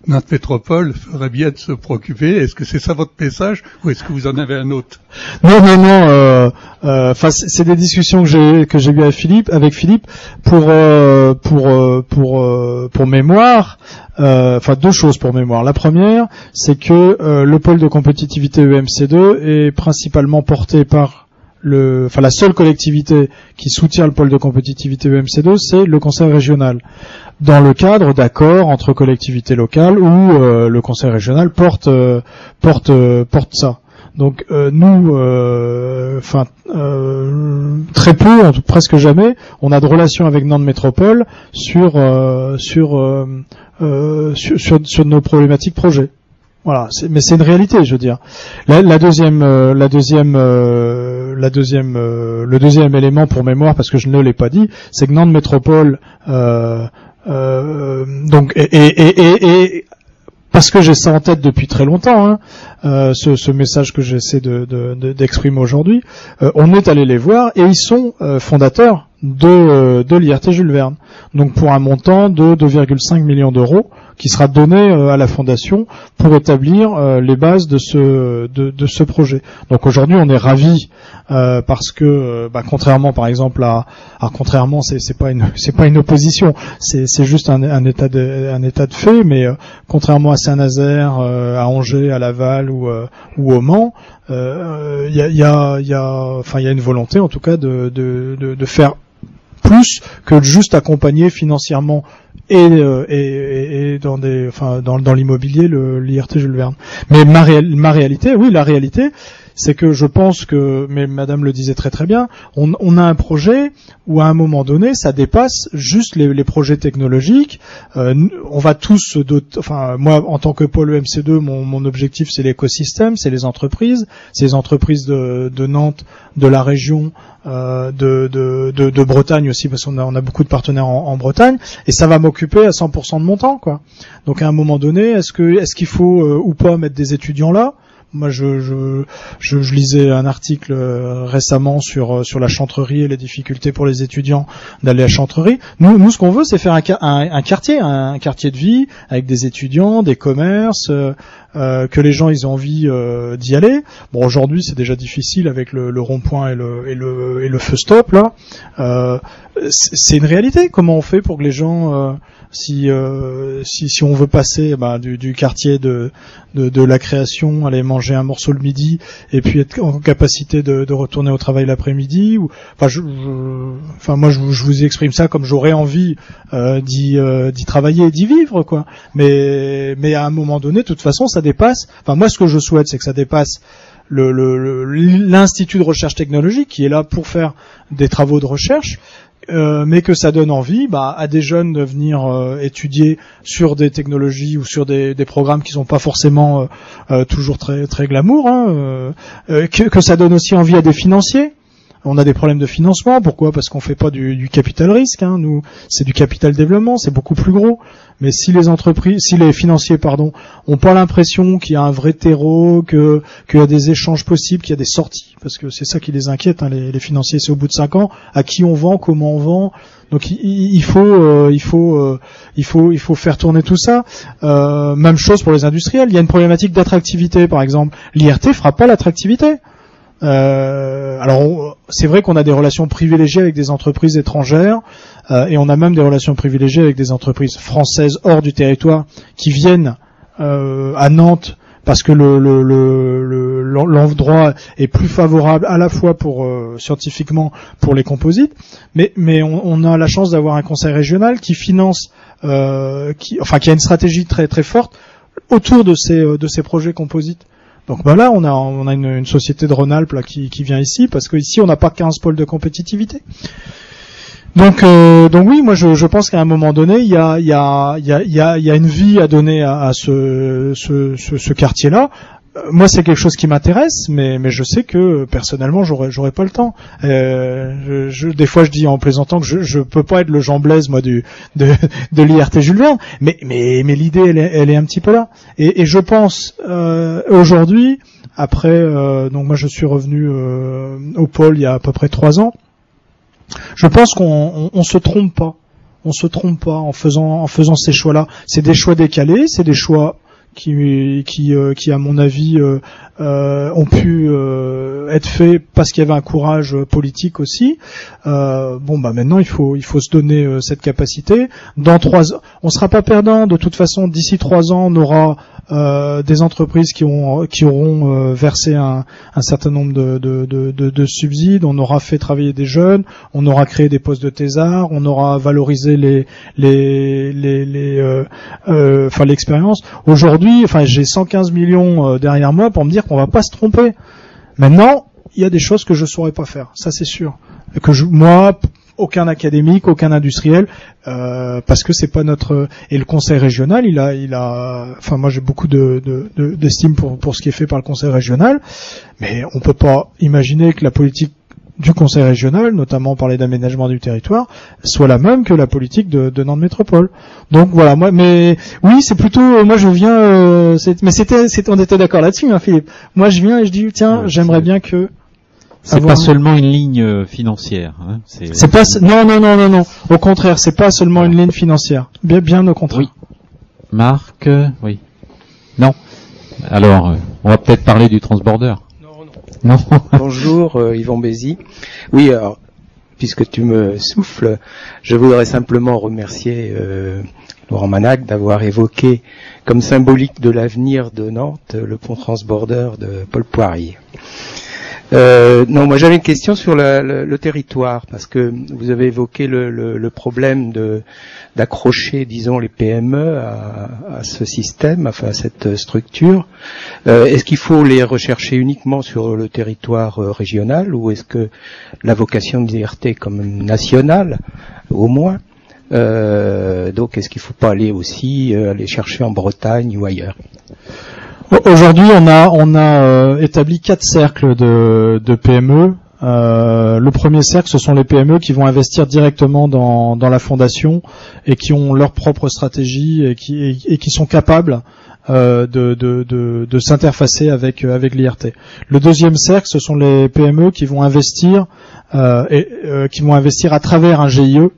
Nantes Métropole ferait bien de se préoccuper? Est-ce que c'est ça votre message ou est-ce que vous en avez un autre? Non. C'est des discussions que j'ai eues avec Philippe pour mémoire. 2 choses pour mémoire. La première, c'est que le pôle de compétitivité EMC2 est principalement porté par la seule collectivité qui soutient le pôle de compétitivité EMC2, c'est le conseil régional. Dans le cadre d'accords entre collectivités locales où le conseil régional porte ça. Donc nous, très peu, presque jamais, on a de relations avec Nantes Métropole sur nos problématiques projets. Voilà, mais c'est une réalité, je veux dire. Le deuxième élément pour mémoire, parce que je ne l'ai pas dit, c'est que Nantes Métropole, donc et parce que j'ai ça en tête depuis très longtemps, ce message que j'essaie d'exprimer aujourd'hui, on est allé les voir et ils sont fondateurs de l'IRT Jules Verne. Donc pour un montant de 2,5 millions d'euros qui sera donné à la fondation pour établir les bases de ce projet. Donc aujourd'hui, on est ravis parce que contrairement par exemple contrairement, c'est pas une opposition, c'est juste un état de fait, mais contrairement à Saint-Nazaire, à Angers, à Laval ou au Mans, il y a une volonté en tout cas de faire plus que de juste accompagner financièrement et dans l'immobilier l'IRT Jules Verne. Mais ma réalité, oui, la réalité, c'est que je pense que, mais Madame le disait très très bien, on a un projet où à un moment donné, ça dépasse juste les projets technologiques. On va tous, moi en tant que pôle EMC2, mon objectif c'est l'écosystème, c'est les entreprises de Nantes, de la région, de Bretagne aussi, parce qu'on a beaucoup de partenaires en Bretagne, et ça va m'occuper à 100% de mon temps, quoi. Donc à un moment donné, est-ce qu'il faut ou pas mettre des étudiants là? Moi, je lisais un article récemment sur la Chantrerie et les difficultés pour les étudiants d'aller à Chantrerie. Nous, ce qu'on veut, c'est faire un quartier de vie avec des étudiants, des commerces, que les gens ils ont envie d'y aller. Bon, aujourd'hui, c'est déjà difficile avec le rond-point et le feu stop là. C'est une réalité. Comment on fait pour que les gens si on veut passer du quartier de la création, aller manger un morceau le midi et puis être en capacité de retourner au travail l'après-midi, ou moi je vous exprime ça comme j'aurais envie d'y travailler et d'y vivre, quoi. Mais à un moment donné, de toute façon, ça dépasse. Enfin, moi, ce que je souhaite, c'est que ça dépasse l'Institut de recherche technologique qui est là pour faire des travaux de recherche. Mais que ça donne envie à des jeunes de venir étudier sur des technologies ou sur des programmes qui sont pas forcément toujours très très glamour, que ça donne aussi envie à des financiers. On a des problèmes de financement. Pourquoi? Parce qu'on fait pas du capital risque. Nous, c'est du capital développement. C'est beaucoup plus gros. Mais si les financiers, ont pas l'impression qu'il y a un vrai terreau, qu'il y a des échanges possibles, qu'il y a des sorties, parce que c'est ça qui les inquiète. Les financiers, c'est au bout de 5 ans, à qui on vend, comment on vend. Donc il faut faire tourner tout ça. Même chose pour les industriels. Il y a une problématique d'attractivité, par exemple. L'IRT fera pas l'attractivité. Alors c'est vrai qu'on a des relations privilégiées avec des entreprises étrangères et on a même des relations privilégiées avec des entreprises françaises hors du territoire qui viennent à Nantes parce que l'endroit est plus favorable à la fois pour scientifiquement pour les composites, mais on a la chance d'avoir un conseil régional qui finance qui a une stratégie très très forte autour de ces projets composites. Donc là, on a une société de Rhône-Alpes là qui vient ici parce qu'ici on n'a pas 15 pôles de compétitivité. Donc oui, moi je pense qu'à un moment donné, il y a une vie à donner à ce quartier-là. Moi, c'est quelque chose qui m'intéresse, mais je sais que personnellement, j'aurais pas le temps. Des fois, je dis en plaisantant que je peux pas être le Jean Blaise, moi, de l'IRT Jules Verne, mais l'idée, elle est un petit peu là. Et je pense aujourd'hui, après, donc moi, je suis revenu au pôle il y a à peu près 3 ans. Je pense qu'on se trompe pas. On se trompe pas en faisant ces choix-là. C'est des choix décalés, c'est des choix qui à mon avis ont pu être faits parce qu'il y avait un courage politique aussi. Maintenant il faut se donner cette capacité. Dans 3 ans, on sera pas perdant. De toute façon, d'ici 3 ans, on aura des entreprises qui auront versé un certain nombre de subsides. On aura fait travailler des jeunes. On aura créé des postes de thésards. On aura valorisé l'expérience. Aujourd'hui, j'ai 115 millions derrière moi pour me dire qu'on va pas se tromper. Maintenant, il y a des choses que je saurais pas faire, ça c'est sûr. Moi, aucun académique, aucun industriel, parce que c'est pas notre. Et le conseil régional, moi j'ai beaucoup d'estime pour ce qui est fait par le conseil régional, mais on peut pas imaginer que la politique du conseil régional, notamment parler d'aménagement du territoire, soit la même que la politique de Nantes Métropole. Donc voilà, mais oui, c'est plutôt, moi je viens, on était d'accord là-dessus, Philippe. Moi je viens et je dis, tiens, j'aimerais bien que. C'est pas seulement une ligne financière. C'est pas, non. Au contraire, c'est pas seulement une ligne financière. Bien au contraire. Oui. Marc, oui. Non. Alors, on va peut-être parler du transborder. Non. Bonjour, Yvon Bézy. Oui, alors, puisque tu me souffles, je voudrais simplement remercier Laurent Manac d'avoir évoqué comme symbolique de l'avenir de Nantes le pont transborder de Paul Poirier. Non, moi j'avais une question sur le territoire, parce que vous avez évoqué le problème d'accrocher, disons, les PME à ce système, enfin à cette structure. Est-ce qu'il faut les rechercher uniquement sur le territoire régional, ou est-ce que la vocation de l'IRT comme nationale, au moins, donc est-ce qu'il ne faut pas aller aussi aller chercher en Bretagne ou ailleurs? Aujourd'hui, on a établi 4 cercles de PME. Le premier cercle, ce sont les PME qui vont investir directement dans la fondation et qui ont leur propre stratégie et qui sont capables de s'interfacer avec l'IRT. Le deuxième cercle, ce sont les PME qui vont investir qui vont investir à travers un GIE.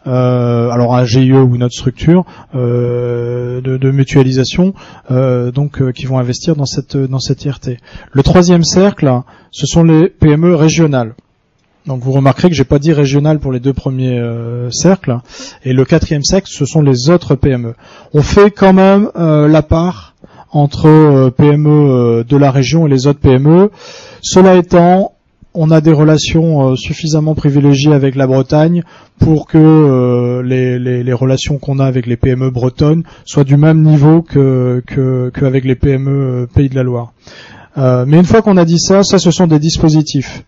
Alors un GIE ou une autre structure de mutualisation, qui vont investir dans cette IRT. Le troisième cercle, ce sont les PME régionales. Donc vous remarquerez que j'ai pas dit régional pour les deux premiers cercles. Et le quatrième cercle, ce sont les autres PME. On fait quand même la part entre PME de la région et les autres PME. Cela étant, on a des relations suffisamment privilégiées avec la Bretagne pour que les relations qu'on a avec les PME bretonnes soient du même niveau qu'avec les PME Pays de la Loire. Mais une fois qu'on a dit ça, ce sont des dispositifs.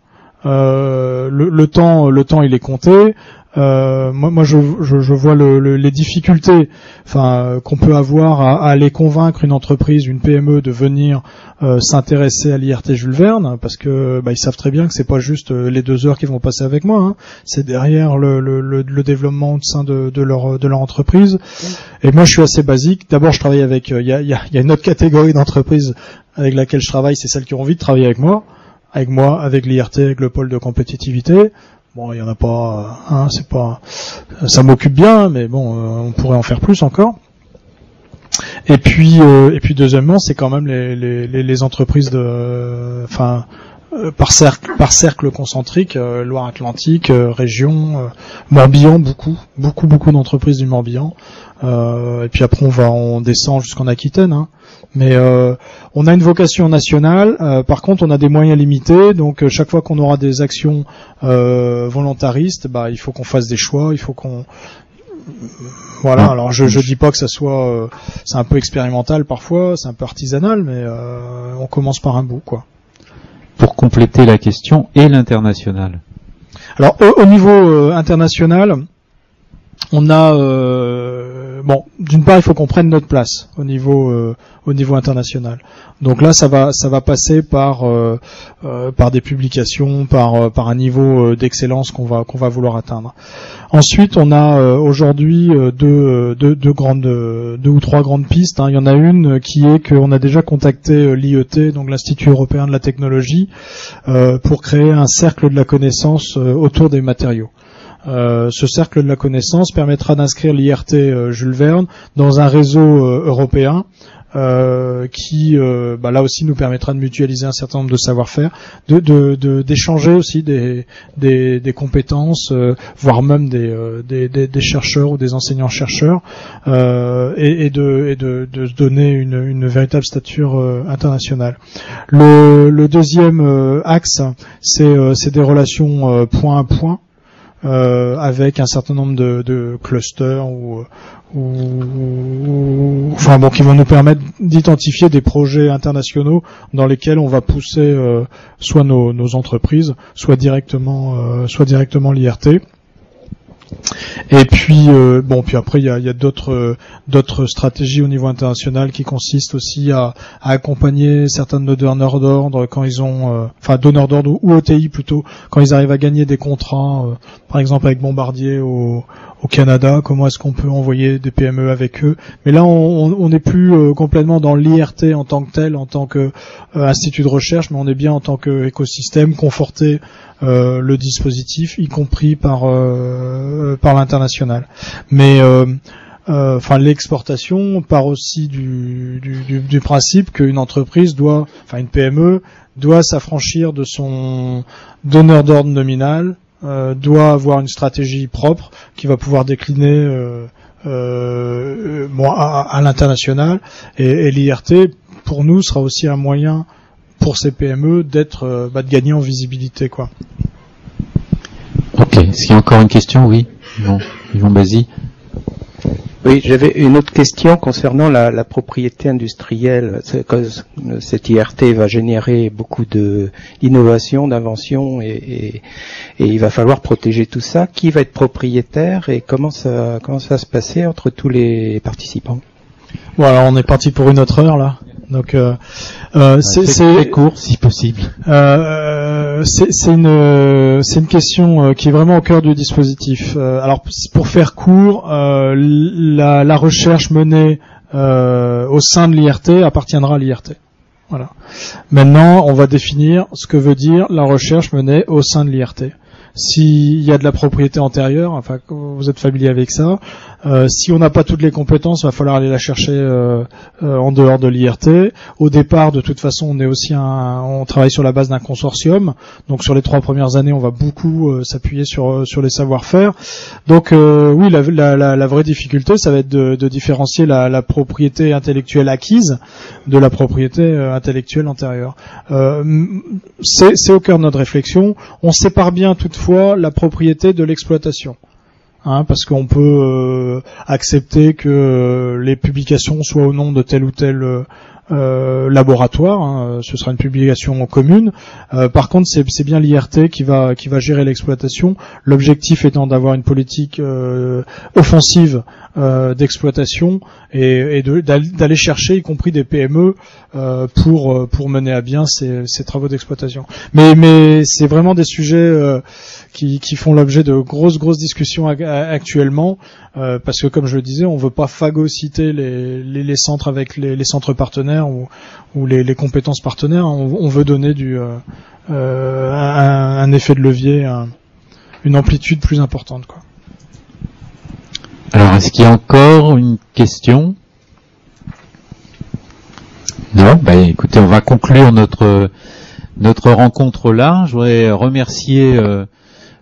Le temps, il est compté. Moi, je vois les difficultés, qu'on peut avoir à aller convaincre une entreprise, une PME, de venir s'intéresser à l'IRT Jules Verne, parce que ils savent très bien que c'est pas juste les 2 heures qu'ils vont passer avec moi, hein. C'est derrière le développement au sein de leur entreprise. Et moi, je suis assez basique. D'abord, je travaille avec, il y a une autre catégorie d'entreprises avec laquelle je travaille, c'est celles qui ont envie de travailler avec moi, avec l'IRT, avec le pôle de compétitivité. Bon, il y en a pas, c'est pas, ça m'occupe bien, mais bon, on pourrait en faire plus encore. Et puis deuxièmement, c'est quand même les entreprises par cercle concentrique, Loire-Atlantique, région, Morbihan, beaucoup d'entreprises du Morbihan. Et puis après on descend jusqu'en Aquitaine, hein. Mais on a une vocation nationale. Par contre, on a des moyens limités. Donc chaque fois qu'on aura des actions volontaristes, il faut qu'on fasse des choix. Il faut qu'on Alors je dis pas que ça soit, c'est un peu expérimental parfois, c'est un peu artisanal, mais on commence par un bout, quoi. Pour compléter la question, et l'international. Alors au niveau international, on a d'une part, il faut qu'on prenne notre place au niveau international. Donc là, ça va passer par des publications, par un niveau d'excellence qu'on va vouloir atteindre. Ensuite, on a aujourd'hui deux ou trois grandes pistes, hein. Il y en a une qui est qu'on a déjà contacté l'IET, donc l'Institut européen de la technologie, pour créer un cercle de la connaissance autour des matériaux. Ce cercle de la connaissance permettra d'inscrire l'IRT Jules Verne dans un réseau européen qui là aussi nous permettra de mutualiser un certain nombre de savoir-faire, d'échanger aussi des compétences, voire même des chercheurs ou des enseignants chercheurs, et de donner une véritable stature internationale. Le deuxième axe, c'est des relations point à point, avec un certain nombre de clusters qui vont nous permettre d'identifier des projets internationaux dans lesquels on va pousser soit nos entreprises, soit directement l'IRT. Et puis après il y a d'autres stratégies au niveau international qui consistent aussi à accompagner certains de nos donneurs d'ordre quand ils ont donneurs d'ordre ou OTI plutôt, quand ils arrivent à gagner des contrats, par exemple avec Bombardier au Canada. Comment est-ce qu'on peut envoyer des PME avec eux? Mais là on n'est plus complètement dans l'IRT en tant que tel, en tant que institut de recherche, mais on est bien en tant qu'écosystème, conforter le dispositif, y compris par l'international. Mais enfin l'exportation part aussi du principe qu'une entreprise doit, enfin une PME doit s'affranchir de son donneur d'ordre nominal, doit avoir une stratégie propre qui va pouvoir décliner à l'international, et l'IRT pour nous sera aussi un moyen pour ces PME d'être de gagner en visibilité, quoi. Ok, est-ce qu'il y a encore une question? Oui, Yvon Bazy. Oui, j'avais une autre question concernant la propriété industrielle. Cette IRT va générer beaucoup d'innovation, d'invention, et il va falloir protéger tout ça. Qui va être propriétaire et comment ça va se passer entre tous les participants? Bon, alors on est parti pour une autre heure là. Donc c'est court si possible. C'est une question qui est vraiment au cœur du dispositif. Alors pour faire court, la recherche menée au sein de l'IRT appartiendra à l'IRT. Voilà. Maintenant, on va définir ce que veut dire la recherche menée au sein de l'IRT. S'il y a de la propriété antérieure, enfin vous êtes familier avec ça, si on n'a pas toutes les compétences, il va falloir aller la chercher en dehors de l'IRT. Au départ, de toute façon, on travaille sur la base d'un consortium. Donc sur les 3 premières années, on va beaucoup s'appuyer sur les savoir-faire. Donc oui, la vraie difficulté, ça va être de différencier la propriété intellectuelle acquise de la propriété intellectuelle antérieure. C'est au cœur de notre réflexion. On sépare bien toutefois la propriété de l'exploitation. Parce qu'on peut accepter que les publications soient au nom de tel ou tel laboratoire, ce sera une publication commune. Par contre, c'est bien l'IRT qui va gérer l'exploitation. L'objectif étant d'avoir une politique offensive d'exploitation et d'aller chercher, y compris des PME, pour mener à bien ces travaux d'exploitation. Mais c'est vraiment des sujets qui font l'objet de grosses discussions actuellement, parce que comme je le disais, on veut pas phagocyter les centres avec les centres partenaires ou les compétences partenaires. On veut donner un effet de levier, une amplitude plus importante, quoi. Alors, est-ce qu'il y a encore une question? Non? Écoutez, on va conclure notre rencontre là. Je voudrais remercier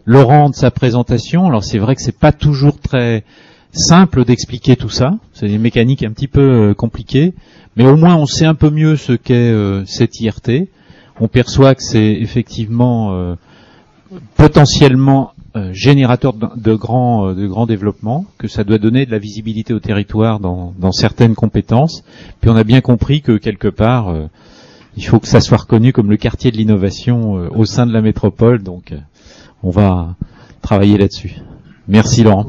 Laurent de sa présentation. Alors, c'est vrai que c'est pas toujours très simple d'expliquer tout ça. C'est des mécaniques un petit peu compliquées. Mais au moins, on sait un peu mieux ce qu'est cette IRT. On perçoit que c'est effectivement potentiellement générateur de grands développements, que ça doit donner de la visibilité au territoire dans certaines compétences. Puis on a bien compris que quelque part, il faut que ça soit reconnu comme le quartier de l'innovation au sein de la métropole. Donc, on va travailler là-dessus. Merci Laurent.